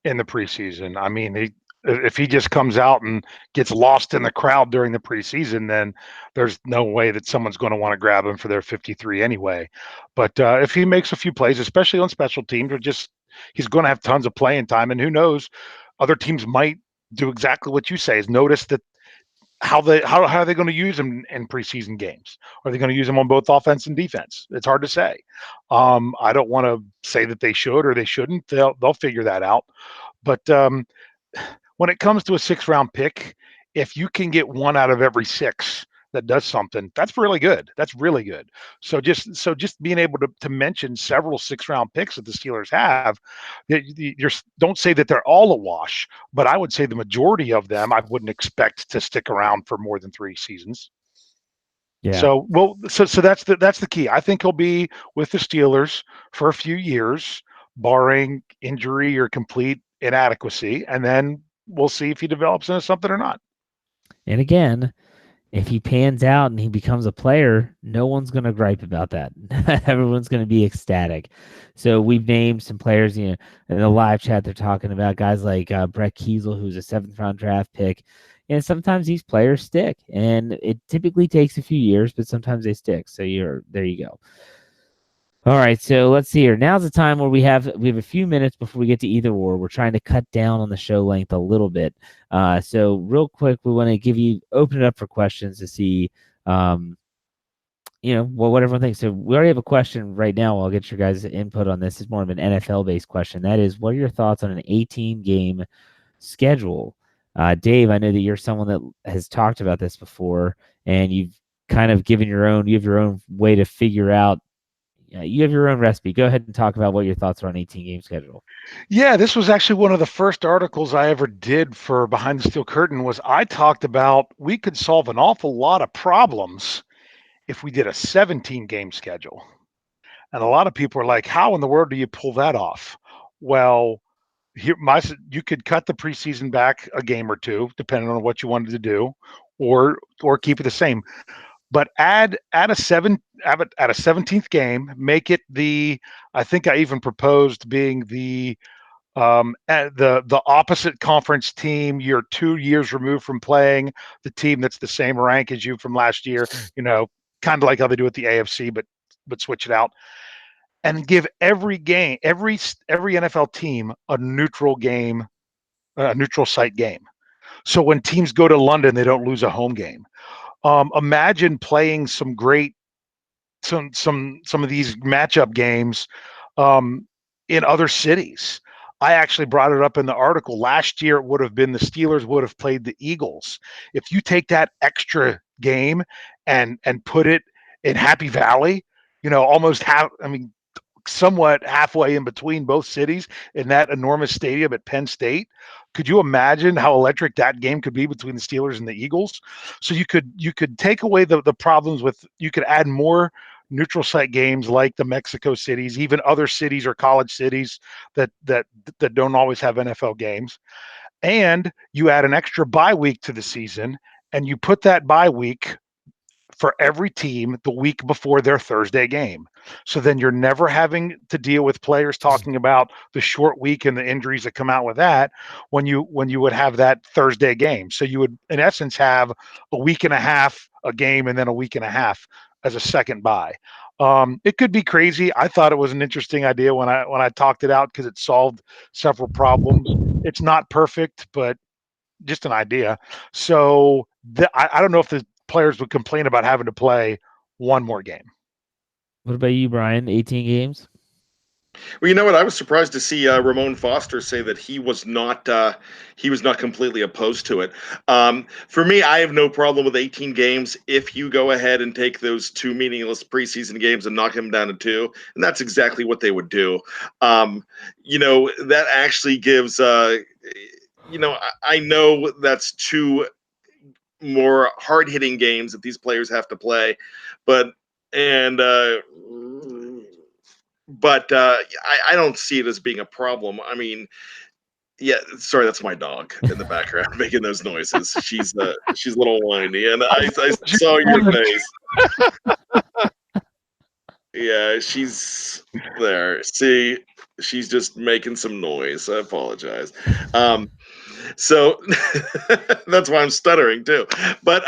S3: in the preseason. I mean, if he just comes out and gets lost in the crowd during the preseason, then there's no way that someone's going to want to grab him for their 53 anyway. But if he makes a few plays, especially on special teams, he's going to have tons of playing time. And who knows, other teams might do exactly what you say, is notice that how are they going to use him in preseason games? Are they going to use him on both offense and defense? It's hard to say. I don't want to say that they should or they shouldn't. They'll figure that out. But when it comes to a 6th-round pick, if you can get 1 out of every 6 that does something, that's really good. That's really good. So just being able to mention several 6th-round picks that the Steelers have, don't say that they're all a wash, but I would say the majority of them I wouldn't expect to stick around for more than 3 seasons.
S1: Yeah.
S3: So that's the key. I think he'll be with the Steelers for a few years, barring injury or complete inadequacy, and then we'll see if he develops into something or not.
S1: And again, if he pans out and he becomes a player, no one's going to gripe about that. Everyone's going to be ecstatic. So we've named some players, in the live chat, they're talking about guys like Brett Kiesel, who's a 7th-round draft pick. And sometimes these players stick, and it typically takes a few years, but sometimes they stick. So there you go. All right, so let's see here. Now's the time where we have a few minutes before we get to either or. We're trying to cut down on the show length a little bit. So real quick, we want to open it up for questions to see, what everyone thinks. So we already have a question right now. I'll get your guys' input on this. It's more of an NFL-based question. That is, what are your thoughts on an 18-game schedule? Dave, I know that you're someone that has talked about this before, and you've kind of you have your own way to figure out. You have your own recipe. Go ahead and talk about what your thoughts are on 18-game schedule.
S3: Yeah, this was actually one of the first articles I ever did for Behind the Steel Curtain. I talked about we could solve an awful lot of problems if we did a 17-game schedule. And a lot of people are like, how in the world do you pull that off? Well, you could cut the preseason back a game or two, depending on what you wanted to do, or keep it the same. But add a 17th game, make it I think I even proposed being the opposite conference team. You're 2 years removed from playing the team that's the same rank as you from last year, kind of like how they do at the AFC, but switch it out. And give every game, every NFL team a neutral game, a neutral site game. So when teams go to London, they don't lose a home game. Imagine playing some of these matchup games in other cities. I actually brought it up in the article. Last year, it would have been the Steelers would have played the Eagles. If you take that extra game and put it in Happy Valley, almost somewhat halfway in between both cities in that enormous stadium at Penn State. Could you imagine how electric that game could be between the Steelers and the Eagles? So you could take away the problems with, you could add more neutral site games like the Mexico cities, even other cities or college cities that don't always have NFL games. And you add an extra bye week to the season, and you put that bye week for every team the week before their Thursday game. So then you're never having to deal with players talking about the short week and the injuries that come out with that when you would have that Thursday game. So you would, in essence, have a week and a half a game and then a week and a half as a second bye. It could be crazy. I thought it was an interesting idea when I talked it out because it solved several problems. It's not perfect, but just an idea. So I don't know if the players would complain about having to play one more game.
S1: What about you, Brian? 18 games?
S2: Well, you know what? I was surprised to see Ramon Foster say that he was not completely opposed to it. For me, I have no problem with 18 games if you go ahead and take those 2 meaningless preseason games and knock them down to 2, and that's exactly what they would do. That actually gives. I know that's 2 more hard-hitting games that these players have to play, but I don't see it as being a problem. I mean, yeah, sorry, that's my dog in the background making those noises. She's a little whiny, and I saw your face. Yeah, she's there. See, she's just making some noise. I apologize. So that's why I'm stuttering too. But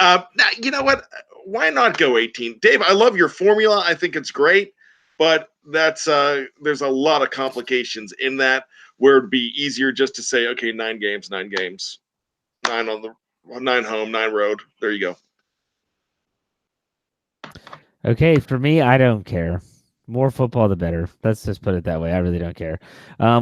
S2: you know what? Why not go 18? Dave, I love your formula. I think it's great, but that's there's a lot of complications in that where it'd be easier just to say, okay, 9 games, 9 games, 9 on the 9 home, 9 road. There you go.
S1: Okay, for me, I don't care. More football, the better. Let's just put it that way. I really don't care.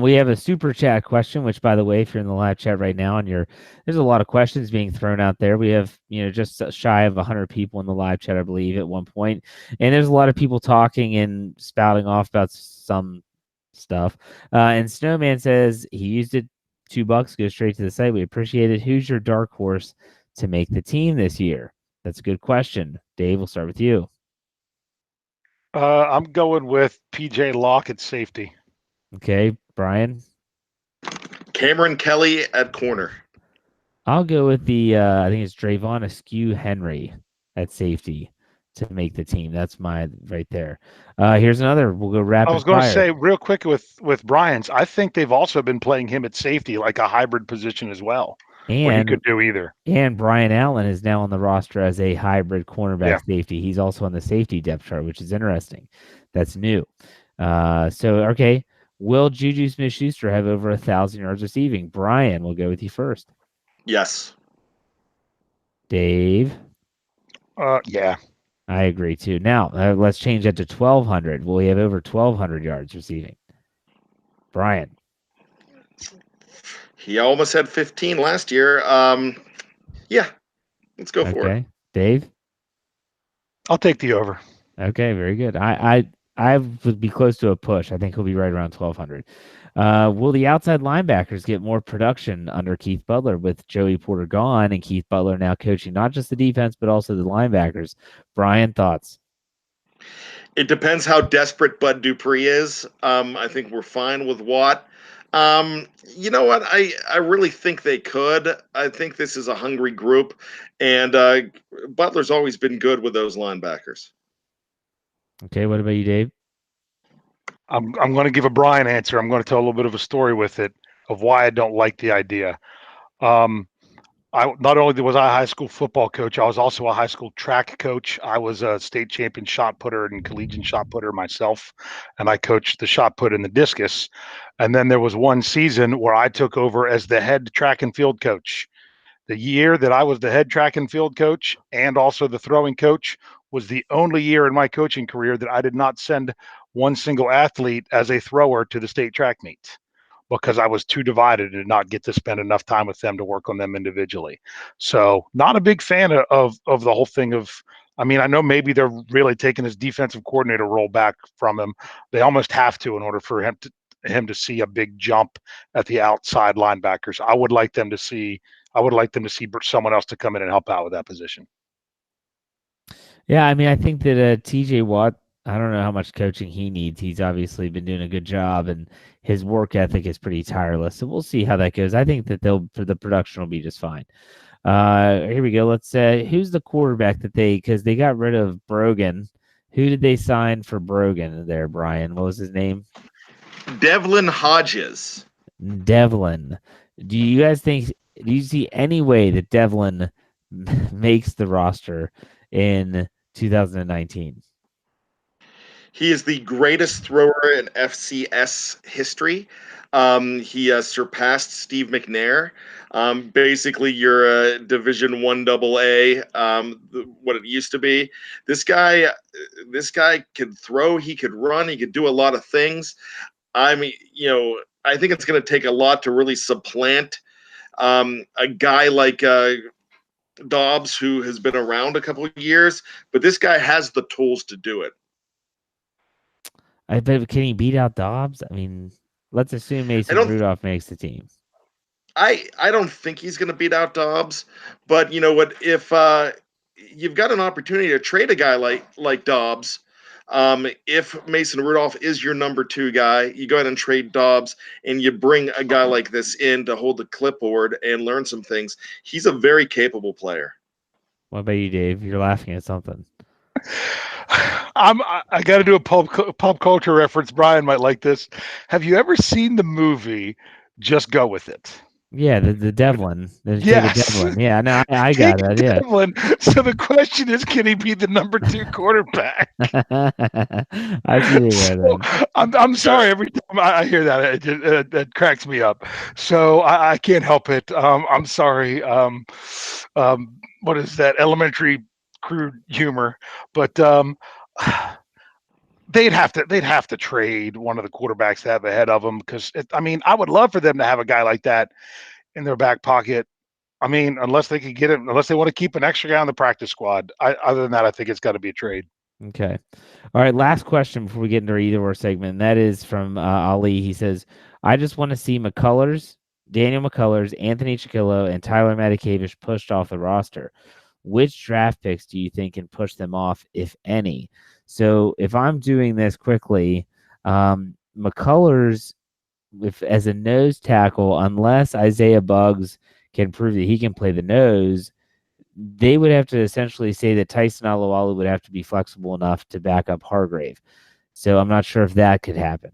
S1: We have a super chat question, which, by the way, if you're in the live chat right now, there's a lot of questions being thrown out there. We have, just shy of 100 people in the live chat, I believe, at one point, and there's a lot of people talking and spouting off about some stuff. And Snowman says he used it $2, go straight to the site. We appreciate it. Who's your dark horse to make the team this year? That's a good question. Dave, we'll start with you.
S3: I'm going with PJ Locke at safety.
S1: Okay, Brian?
S2: Cameron Kelly at corner.
S1: I'll go with I think it's Drayvon Askew Henry at safety to make the team. That's my right there. Here's another. We'll go rapid fire.
S3: I was going to say real quick with Brian's, I think they've also been playing him at safety, like a hybrid position as well. And he could do either.
S1: And Brian Allen is now on the roster as a hybrid cornerback safety. He's also on the safety depth chart, which is interesting. That's new. Okay. Will Juju Smith-Schuster have over 1,000 yards receiving? Brian, we'll go with you first.
S2: Yes.
S1: Dave?
S3: Yeah.
S1: I agree too. Now, let's change that to 1,200. Will he have over 1,200 yards receiving? Brian?
S2: He almost had 15 last year. Yeah, let's go for it.
S1: Dave?
S3: I'll take the over.
S1: Okay, very good. I would be close to a push. I think he'll be right around 1,200. Will the outside linebackers get more production under Keith Butler with Joey Porter gone and Keith Butler now coaching not just the defense but also the linebackers? Brian, thoughts?
S2: It depends how desperate Bud Dupree is. I think we're fine with Watt. You know what? I really think they could. I think this is a hungry group, and Butler's always been good with those linebackers.
S1: Okay, what about you, Dave?
S3: I'm going to give a Brian answer. I'm going to tell a little bit of a story with it of why I don't like the idea. Not only was I a high school football coach, I was also a high school track coach. I was a state champion shot putter and collegiate shot putter myself, and I coached the shot put and the discus. And then there was one season where I took over as the head track and field coach. The year that I was the head track and field coach and also the throwing coach was the only year in my coaching career that I did not send one single athlete as a thrower to the state track meets because I was too divided and did not get to spend enough time with them to work on them individually. So not a big fan of the whole thing of, I mean, I know maybe they're really taking his defensive coordinator role back from him. They almost have to in order for him to see a big jump at the outside linebackers. I would like them to see someone else to come in and help out with that position.
S1: Yeah, I mean, I think that TJ Watt, I don't know how much coaching he needs. He's obviously been doing a good job, and his work ethic is pretty tireless. So we'll see how that goes. I think that the production will be just fine. Here we go. Let's say who's the quarterback that because they got rid of Brogan. Who did they sign for Brogan there, Brian? What was his name?
S2: Devlin Hodges.
S1: Devlin. Do you see any way that Devlin makes the roster in 2019?
S2: He is the greatest thrower in FCS history. He surpassed Steve McNair. Basically, your Division I AA, what it used to be. This guy could throw. He could run. He could do a lot of things. I mean, I think it's going to take a lot to really supplant a guy like Dobbs, who has been around a couple of years. But this guy has the tools to do it.
S1: I bet, can he beat out Dobbs? I mean, let's assume Mason Rudolph makes the team.
S2: I don't think he's going to beat out Dobbs, but you know what? If you've got an opportunity to trade a guy like Dobbs, if Mason Rudolph is your number 2 guy, you go ahead and trade Dobbs, and you bring a guy like this in to hold the clipboard and learn some things. He's a very capable player.
S1: What about you, Dave? You're laughing at something.
S3: I got to do a pop culture reference. Brian might like this. Have you ever seen the movie Just Go With It?
S1: Yeah, the Devlin.
S3: Yes.
S1: Devlin. Yeah, no, I got it. Yeah.
S3: Devlin. So the question is, can he be the number 2 quarterback?
S1: I see.
S3: I'm sorry. Every time I hear that, it cracks me up. So I can't help it. I'm sorry. What is that? Elementary crude humor, but they'd have to trade one of the quarterbacks to have ahead of them because I would love for them to have a guy like that in their back pocket. I mean, unless they could get it, unless they want to keep an extra guy on the practice squad. Other than that, I think it's got to be a trade.
S1: Okay. All right. Last question before we get into our either or segment. And that is from Ali. He says, I just want to see Daniel McCullers, Anthony Chickillo, and Tyler Matakevich pushed off the roster. Which draft picks do you think can push them off, if any? So if I'm doing this quickly, McCullers, as a nose tackle, unless Isaiah Buggs can prove that he can play the nose, they would have to essentially say that Tyson Alualu would have to be flexible enough to back up Hargrave. So I'm not sure if that could happen.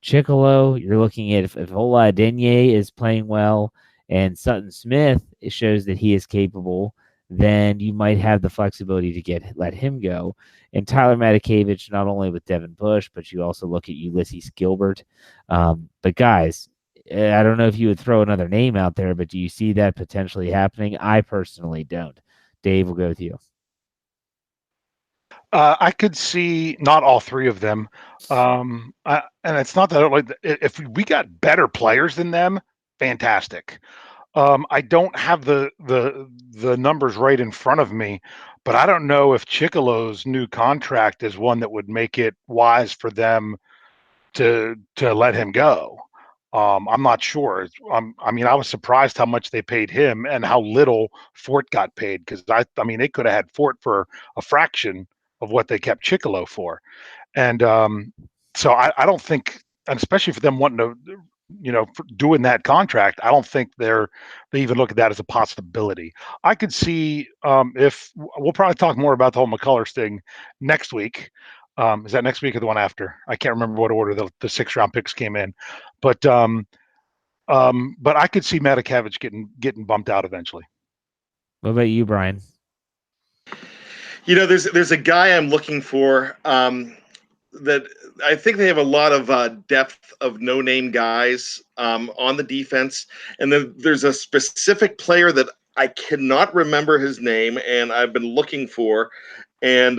S1: Chickillo, you're looking at if Ola Adenye is playing well and Sutton Smith, it shows that he is capable, then you might have the flexibility to let him go. And Tyler Matakevich, not only with Devin Bush, but you also look at Ulysses Gilbert. But guys, I don't know if you would throw another name out there, but do you see that potentially happening? I personally don't. Dave, we'll go with you.
S3: I could see not all 3 of them. And it's not that I don't like if we got better players than them, fantastic. I don't have the numbers right in front of me, but I don't know if Chickillo's new contract is one that would make it wise for them to let him go. I'm not sure. I was surprised how much they paid him and how little Fort got paid because they could have had Fort for a fraction of what they kept Chickillo for, and so I don't think, and especially for them wanting to, doing that contract, I don't think they even look at that as a possibility. I could see if we'll probably talk more about the whole McCullers thing next week. Is that next week or the one after? I can't remember what order the 6th round picks came in, but I could see Matakevich getting bumped out eventually.
S1: What about you, Brian?
S2: There's a guy I'm looking for that I think they have a lot of depth of no-name guys on the defense, and then there's a specific player that I cannot remember his name, and I've been looking for, and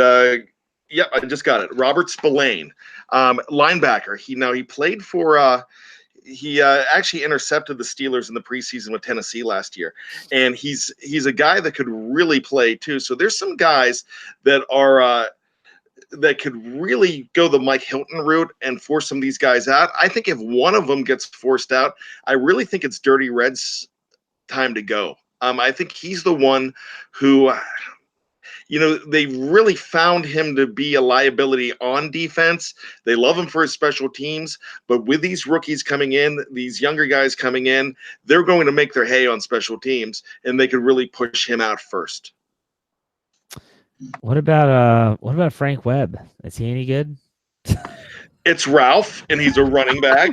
S2: yeah, I just got it. Robert Spillane, linebacker. He played for. He actually intercepted the Steelers in the preseason with Tennessee last year, and he's a guy that could really play too. So there's some guys that are that could really go the Mike Hilton route and force some of these guys out. I think if one of them gets forced out, I really think it's Dirty Red's time to go. I think he's the one who, they really found him to be a liability on defense. They love him for his special teams, but with these rookies coming in, these younger guys coming in, they're going to make their hay on special teams, and they could really push him out first.
S1: What about Frank Webb? Is he any good?
S2: It's Ralph, and he's a running back.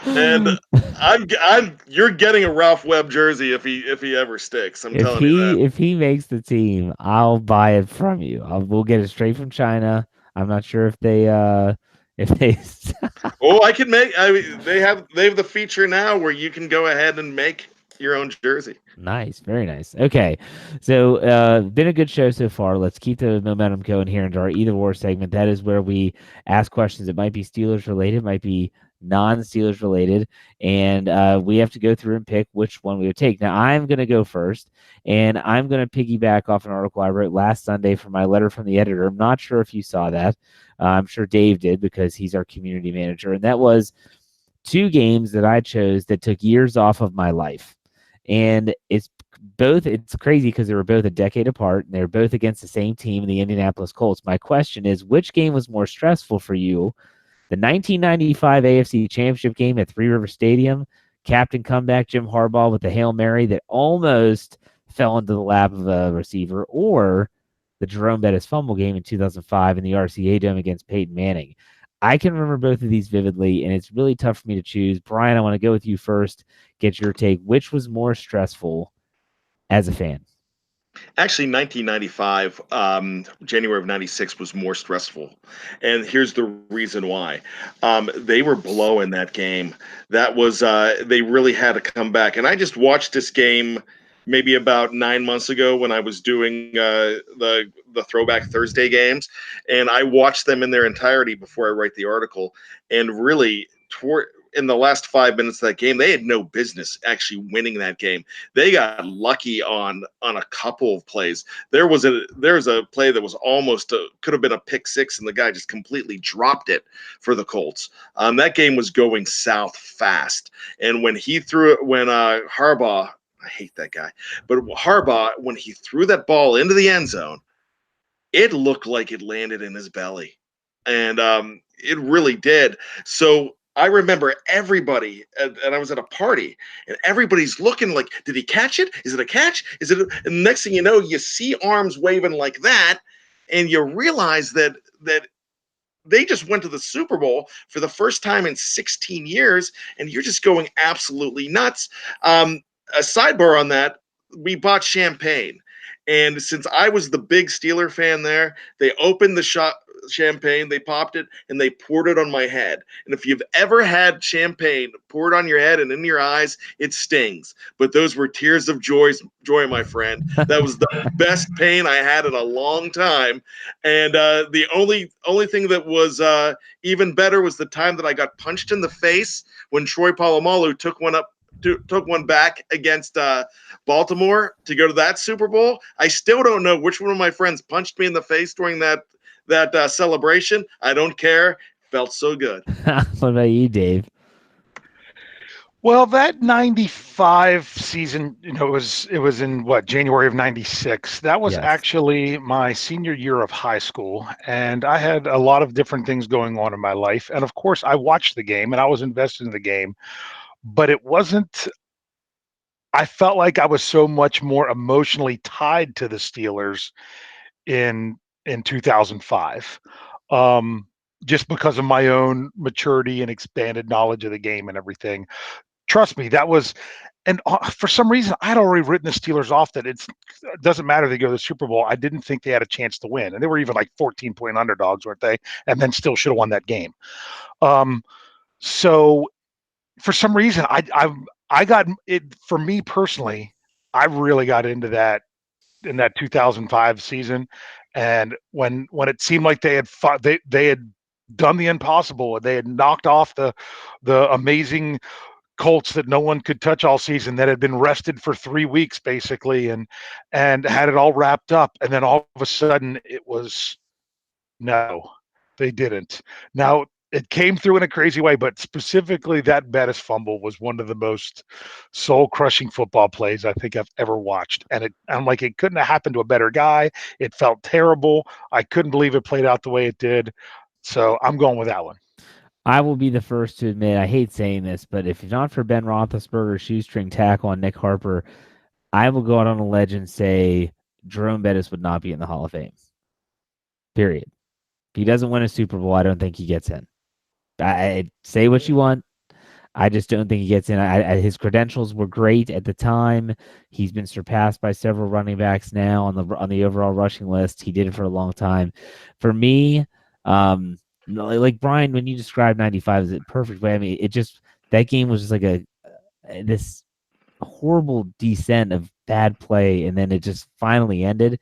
S2: And you're getting a Ralph Webb jersey if he ever sticks. I'm telling you that.
S1: If he makes the team, I'll buy it from you. We'll get it straight from China. I'm not sure if they
S2: Oh, I can make. They have the feature now where you can go ahead and make your own jersey.
S1: Nice, very nice. Okay, so been a good show so far. Let's keep the momentum going here into our either or segment. That is where we ask questions. It might be Steelers related, might be non-Steelers related, and we have to go through and pick which one we would take. Now, I'm going to go first, and I'm going to piggyback off an article I wrote last Sunday for my letter from the editor. I'm not sure if you saw that. I'm sure Dave did because he's our community manager, and that was 2 games that I chose that took years off of my life. And it's crazy because they were both a decade apart, and they were both against the same team, the Indianapolis Colts. My question is, which game was more stressful for you? The 1995 AFC Championship game at Three River Stadium, captain comeback Jim Harbaugh with the Hail Mary that almost fell into the lap of a receiver, or the Jerome Bettis fumble game in 2005 in the RCA Dome against Peyton Manning? I can remember both of these vividly, and it's really tough for me to choose. Brian, I want to go with you first, get your take. Which was more stressful as a fan?
S2: Actually, 1995, January of 96 was more stressful. And here's the reason why. They were blowing that game. That was, they really had to come back. And I just watched this game maybe about 9 months ago when I was doing the Throwback Thursday games. And I watched them in their entirety before I write the article. And really, in the last 5 minutes of that game, they had no business actually winning that game. They got lucky on a couple of plays. There's a play that was almost could have been a pick six, and the guy just completely dropped it for the Colts. That game was going south fast, and when Harbaugh, I hate that guy, but Harbaugh, when he threw that ball into the end zone, it looked like it landed in his belly, and it really did. So I remember everybody, and I was at a party, and everybody's looking like, did he catch it? Is it a catch? And the next thing you know, you see arms waving like that, and you realize that they just went to the Super Bowl for the first time in 16 years, and you're just going absolutely nuts. A sidebar on that, we bought champagne. And since I was the big Steeler fan there, they opened the champagne, they popped it, and they poured it on my head. And if you've ever had champagne poured on your head and in your eyes, it stings. But those were tears of joy, my friend. That was the best pain I had in a long time. And the only thing that was even better was the time that I got punched in the face when Troy Polamalu took one back against Baltimore to go to that Super Bowl. I still don't know which one of my friends punched me in the face during that celebration. I don't care. Felt so good.
S1: What about you, Dave?
S3: Well, that 95 season, it was in January of 96. That was actually my senior year of high school, and I had a lot of different things going on in my life. And of course, I watched the game and I was invested in the game. But it wasn't, I felt like I was so much more emotionally tied to the Steelers in 2005, just because of my own maturity and expanded knowledge of the game and everything. Trust me, that was, and for some reason, I'd already written the Steelers off that it doesn't matter they go to the Super Bowl. I didn't think they had a chance to win. And they were even like 14-point underdogs, weren't they? And then still should have won that game. So for some reason, I got it for me personally. I really got into that in that 2005 season, and when it seemed like they had done the impossible, they had knocked off the amazing Colts that no one could touch all season, that had been rested for 3 weeks basically, and had it all wrapped up, and then all of a sudden it was no, they didn't. Now it came through in a crazy way, but specifically that Bettis fumble was one of the most soul-crushing football plays I think I've ever watched. And I'm like, it couldn't have happened to a better guy. It felt terrible. I couldn't believe it played out the way it did. So I'm going with that one.
S1: I will be the first to admit, I hate saying this, but if not for Ben Roethlisberger's shoestring tackle on Nick Harper, I will go out on a ledge and say Jerome Bettis would not be in the Hall of Fame. Period. If he doesn't win a Super Bowl, I don't think he gets in. I say what you want. I just don't think he gets in. His credentials were great at the time. He's been surpassed by several running backs now on the overall rushing list. He did it for a long time. For me, like Brian, when you described 95 as a perfect way, I mean, that game was just like this horrible descent of bad play, and then it just finally ended.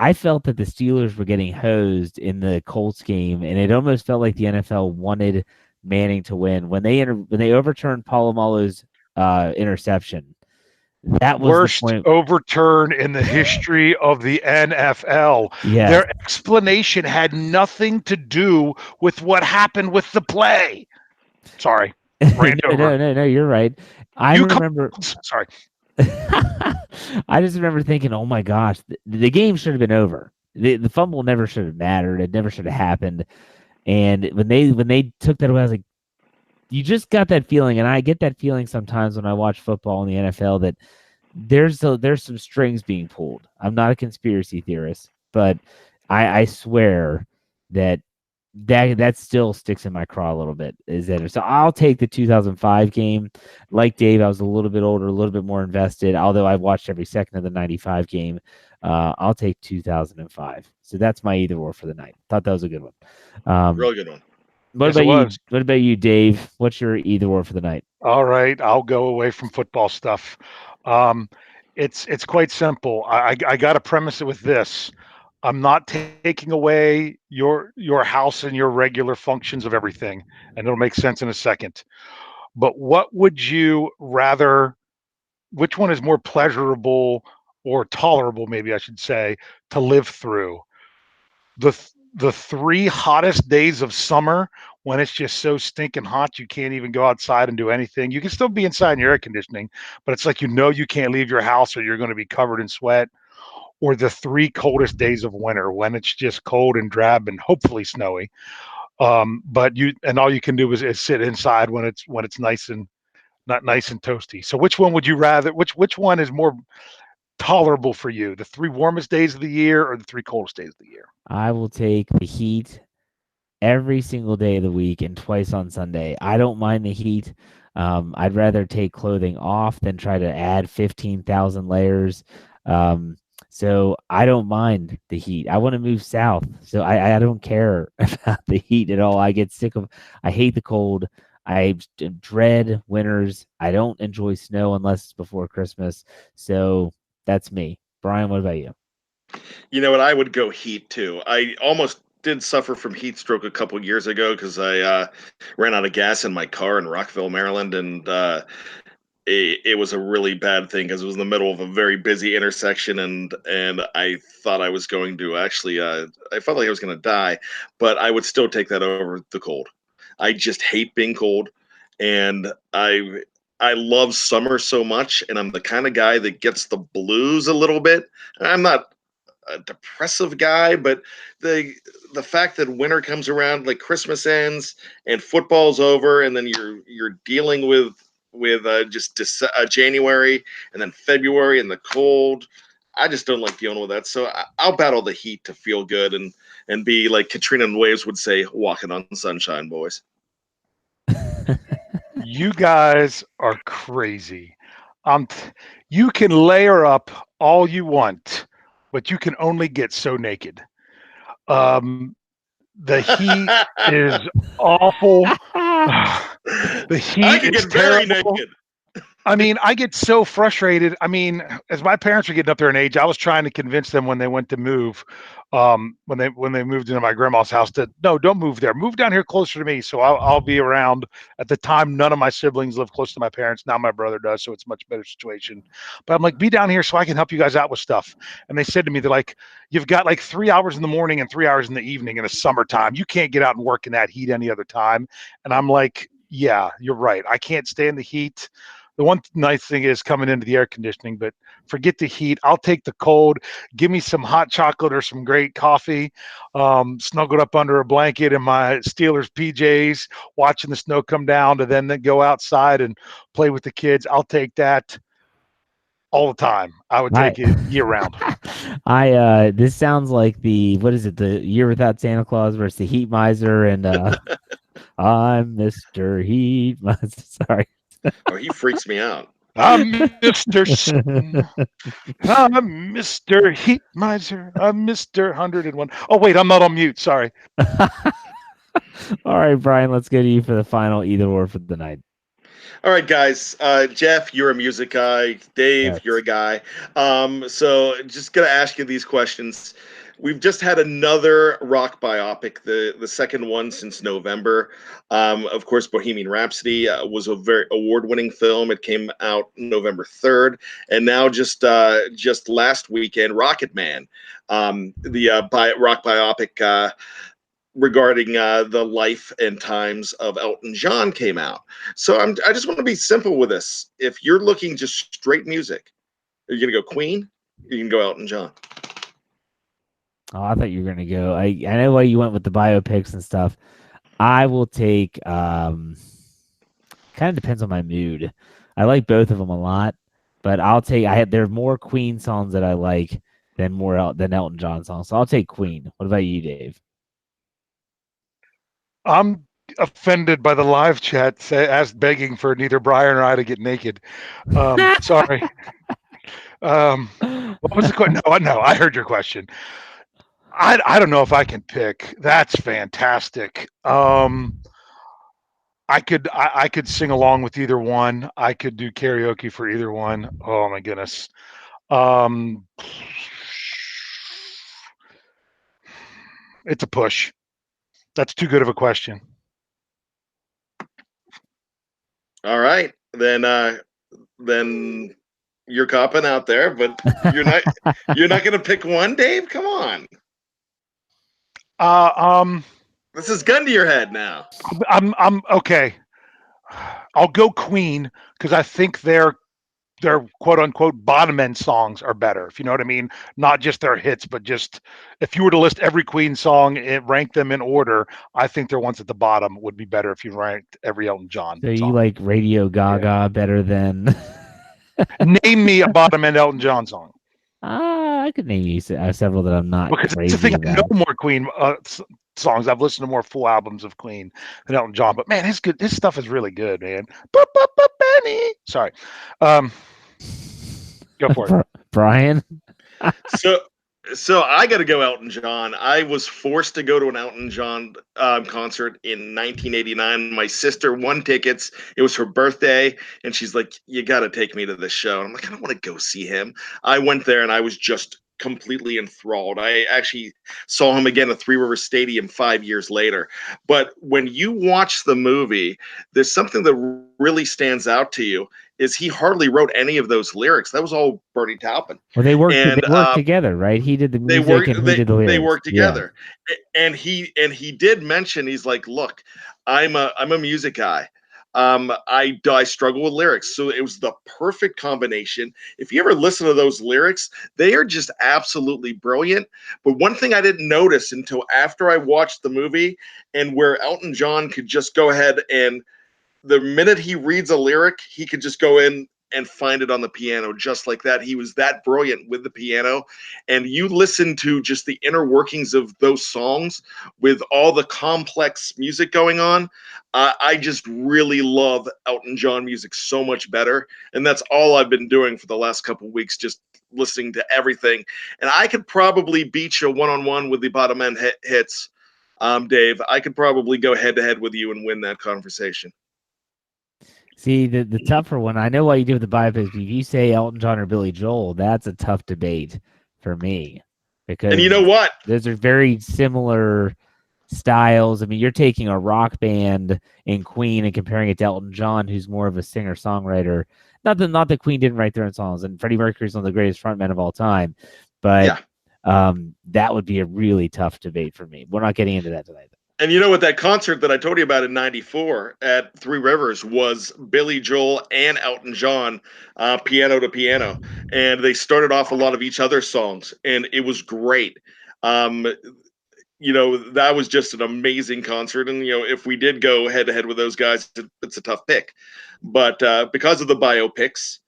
S1: I felt that the Steelers were getting hosed in the Colts game, and it almost felt like the NFL wanted Manning to win when they overturned Polamalu's interception. That was
S3: worst
S1: the point.
S3: Overturn in the history of the NFL.
S1: Yeah.
S3: Their explanation had nothing to do with what happened with the play. Sorry.
S1: No, you're right.
S3: Sorry.
S1: I just remember thinking, oh my gosh, the game should have been over. The fumble never should have mattered. It never should have happened. And when they took that away, I was like, you just got that feeling, and I get that feeling sometimes when I watch football in the NFL that there's some strings being pulled. I'm not a conspiracy theorist, but I swear that still sticks in my craw a little bit. So I'll take the 2005 game. Like Dave, I was a little bit older, a little bit more invested. Although I watched every second of the 95 game, I'll take 2005. So that's my either or for the night. Thought that was a good one.
S2: Real good one.
S1: What about you? What about you, Dave? What's your either or for the night?
S3: All right, I'll go away from football stuff. It's quite simple. I got to premise it with this. I'm not taking away your house and your regular functions of everything, and it'll make sense in a second. But what would you rather? Which one is more pleasurable or tolerable, maybe I should say, to live through? The 3 hottest days of summer when it's just so stinking hot you can't even go outside and do anything. You can still be inside in your air conditioning, but it's like you can't leave your house or you're going to be covered in sweat. Or the 3 coldest days of winter when it's just cold and drab and hopefully snowy. But all you can do is sit inside when it's nice and not nice and toasty. So which one would you rather? Which one is more tolerable for you? The 3 warmest days of the year or the 3 coldest days of the year?
S1: I will take the heat every single day of the week and twice on Sunday. I don't mind the heat. I'd rather take clothing off than try to add 15,000 layers. So I don't mind the heat. I want to move south. So I don't care about the heat at all. I hate the cold. I dread winters. I don't enjoy snow unless it's before Christmas. So that's me. Brian, what about you?
S2: You know what? I would go heat too. I almost did suffer from heat stroke a couple years ago because I ran out of gas in my car in Rockville, Maryland, and it was a really bad thing because it was in the middle of a very busy intersection, and I thought I was going to actually I felt like I was going to die, but I would still take that over the cold. I just hate being cold, and I love summer so much, and I'm the kind of guy that gets the blues a little bit. I'm not a depressive guy, but the fact that winter comes around, like Christmas ends and football's over, and then you're dealing with January and then February and the cold. I just don't like dealing with that. So I'll battle the heat to feel good and be like Katrina and Waves would say, walking on sunshine, boys.
S3: You guys are crazy. You can layer up all you want, but you can only get so naked. The heat is awful. The heat
S2: I can
S3: is
S2: get very
S3: terrible.
S2: naked.
S3: I mean, I get so frustrated. I mean, as my parents were getting up there in age, I was trying to convince them when they went to move, when they moved into my grandma's house, that no, don't move there. Move down here closer to me, so I'll be around. At the time, none of my siblings lived close to my parents. Now my brother does, so it's a much better situation. But I'm like, be down here so I can help you guys out with stuff. And they said to me, they're like, you've got like 3 hours in the morning and 3 hours in the evening in the summertime. You can't get out and work in that heat any other time. And I'm like, yeah, you're right. I can't stay in the heat. The one nice thing is coming into the air conditioning, but forget the heat. I'll take the cold. Give me some hot chocolate or some great coffee, snuggled up under a blanket in my Steelers PJs, watching the snow come down to then go outside and play with the kids. I'll take that all the time. I would
S1: I
S3: take it year round.
S1: this sounds like the what is it, the Year Without Santa Claus versus the Heat Miser, and I'm Mr. Heat Miser. Sorry.
S2: Oh, he freaks me out.
S3: I'm Mr. Sun. I'm Mr. Heat Miser. I'm Mr. 101. Oh, wait, I'm not on mute. Sorry.
S1: All right, Brian, let's go to you for the final either or for the night.
S2: All right, guys. Jeff, you're a music guy. Dave,
S1: Yes.
S2: you're a guy. So just gonna ask you these questions. We've just had another rock biopic, the second one since November. Of course, Bohemian Rhapsody was a very award-winning film. It came out November 3rd, and now just last weekend, Rocket Man, the rock biopic. Regarding the life and times of Elton John came out. So I just want to be simple with this. If you're looking just straight music, are you going to go Queen? Or you can go Elton John.
S1: Oh, I thought you were gonna go. I know why you went with the biopics and stuff. I will take. Kind of depends on my mood. I like both of them a lot, but I'll take. There are more Queen songs that I like than than Elton John songs. So I'll take Queen. What about you, Dave?
S3: I'm offended by the live chat as begging for neither Brian or I to get naked. Sorry. What was the question? No, I heard your question. I don't know if I can pick. That's fantastic. I could sing along with either one. I could do karaoke for either one. Oh my goodness. Um, it's a push. That's too good of a question.
S2: All right, then you're copping out there, but you're not going to pick one, Dave. Come on. This is gun to your head now.
S3: I'm okay. I'll go Queen because I think their quote unquote bottom end songs are better. If you know what I mean, not just their hits, but just if you were to list every Queen song and rank them in order, I think their ones at the bottom would be better if you ranked every Elton John
S1: So
S3: song.
S1: you like Radio Gaga better than?
S3: Name me a bottom end Elton John song.
S1: I could name you several that I'm not
S3: Because
S1: crazy
S3: that's the thing. I know
S1: about.
S3: more Queen songs. I've listened to more full albums of Queen than Elton John. But man, his stuff is really good, man. Benny. Sorry. Go for it,
S1: Brian.
S2: So I got to go Elton John. I was forced to go to an Elton John concert in 1989. My sister won tickets. It was her birthday, and she's like, "You got to take me to this show." And I'm like, "I don't want to go see him." I went there, and I was just completely enthralled. I actually saw him again at Three Rivers Stadium 5 years later. But when you watch the movie, there's something that really stands out to you. Is he hardly wrote any of those lyrics? That was all Bernie Taupin.
S1: Well, they worked.
S2: And
S1: They worked together, right? He did the
S2: they
S1: music
S2: work
S1: and he did the lyrics.
S2: they work together. And he did mention, he's like, look, I'm a music guy. I struggle with lyrics, so it was the perfect combination. If you ever listen to those lyrics, they are just absolutely brilliant. But one thing I didn't notice until after I watched the movie, and where Elton John could just go ahead and the minute he reads a lyric, he could just go in and find it on the piano just like that. He was that brilliant with the piano. And you listen to just the inner workings of those songs with all the complex music going on. I just really love Elton John music so much better. And that's all I've been doing for the last couple of weeks, just listening to everything. And I could probably beat you one-on-one with the bottom end hits. Dave, I could probably go head to head with you and win that conversation.
S1: See, the tougher one, I know why you do with the biopics, but if you say Elton John or Billy Joel, that's a tough debate for me because
S2: And you know what?
S1: those are very similar styles. I mean, you're taking a rock band in Queen and comparing it to Elton John, who's more of a singer-songwriter. Not that Queen didn't write their own songs, and Freddie Mercury's one of the greatest frontmen of all time, but that would be a really tough debate for me. We're not getting into that tonight.
S2: And you know what? That concert that I told you about in '94 at Three Rivers was Billy Joel and Elton John, piano to piano, and they started off a lot of each other's songs, and it was great. That was just an amazing concert, and if we did go head to head with those guys, it's a tough pick. But because of the biopics,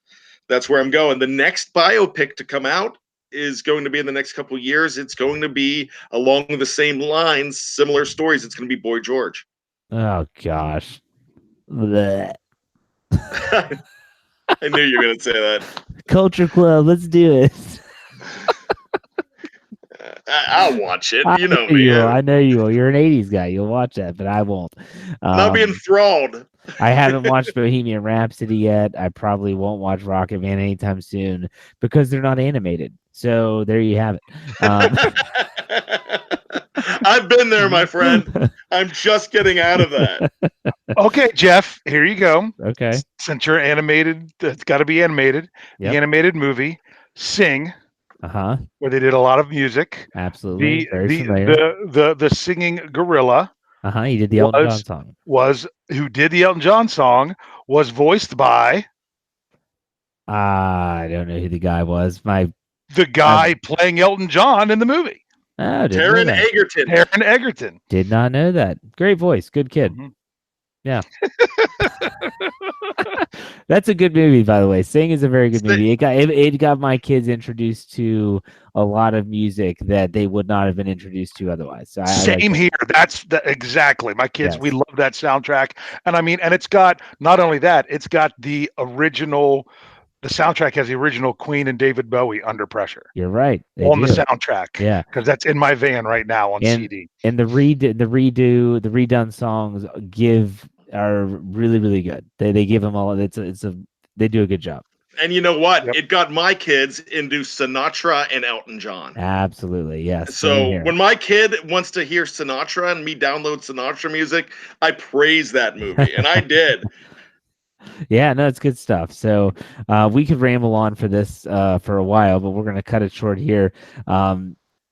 S2: that's where I'm going. The next biopic to come out is going to be in the next couple of years. It's going to be along the same lines, similar stories. It's going to be Boy George.
S1: Oh gosh. Blech.
S2: I knew you were going to say that.
S1: Culture Club, let's do it.
S2: I'll watch it. You know me.
S1: I know you will. You're an 80s guy. You'll watch that, but I won't.
S2: I'll be enthralled.
S1: I haven't watched Bohemian Rhapsody yet. I probably won't watch Rocket Man anytime soon because they're not animated. So there you have it.
S3: I've been there, my friend. I'm just getting out of that. Okay, Jeff, here you go.
S1: Okay.
S3: Since you're animated, it's got to be animated.
S1: Yep.
S3: The animated movie, Sing.
S1: Where
S3: they did a lot of music.
S1: Absolutely. Very familiar.
S3: The singing gorilla.
S1: He did the Elton John song.
S3: Who did the Elton John song was voiced by
S1: I don't know who the guy was.
S3: The guy playing Elton John in the movie.
S2: Taron Egerton.
S3: Taron Egerton.
S1: Did not know that. Great voice. Good kid.
S3: Mm-hmm.
S1: Yeah. That's a good movie, by the way. Sing is a very good movie. It got my kids introduced to a lot of music that they would not have been introduced to otherwise. So
S3: Same here. That's exactly. My kids, we love that soundtrack. And I mean, and it's got not only that, it's got the soundtrack has the original Queen and David Bowie, Under Pressure.
S1: You're right.
S3: The soundtrack.
S1: Yeah.
S3: Because that's in my van right now on CD.
S1: And the redone songs are really, really good. They give them all. They do a good job.
S2: And you know what? Yep. It got my kids into Sinatra and Elton John.
S1: Absolutely, yes.
S2: So when my kid wants to hear Sinatra and me download Sinatra music, I praise that movie, and I did.
S1: Yeah, no, it's good stuff. So we could ramble on for this for a while, but we're going to cut it short here.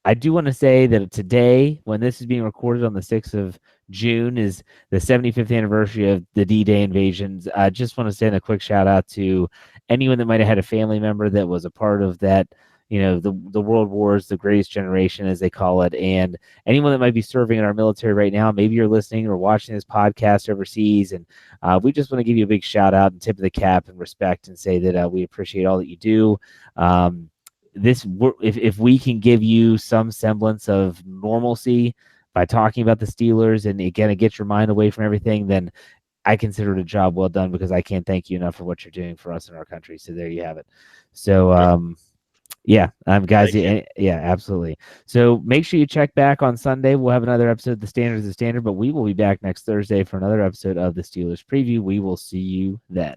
S1: I do want to say that today, when this is being recorded on the 6th of June, is the 75th anniversary of the D-Day invasions. I just want to send a quick shout out to anyone that might have had a family member that was a part of that, the World Wars, the greatest generation, as they call it, and anyone that might be serving in our military right now. Maybe you're listening or watching this podcast overseas, and we just want to give you a big shout out and tip of the cap and respect and say that we appreciate all that you do. If we can give you some semblance of normalcy by talking about the Steelers and again, it gets your mind away from everything, then I consider it a job well done because I can't thank you enough for what you're doing for us in our country. So there you have it. So, guys, yeah, absolutely. So make sure you check back on Sunday. We'll have another episode of The Standard is the Standard, but we will be back next Thursday for another episode of the Steelers Preview. We will see you then.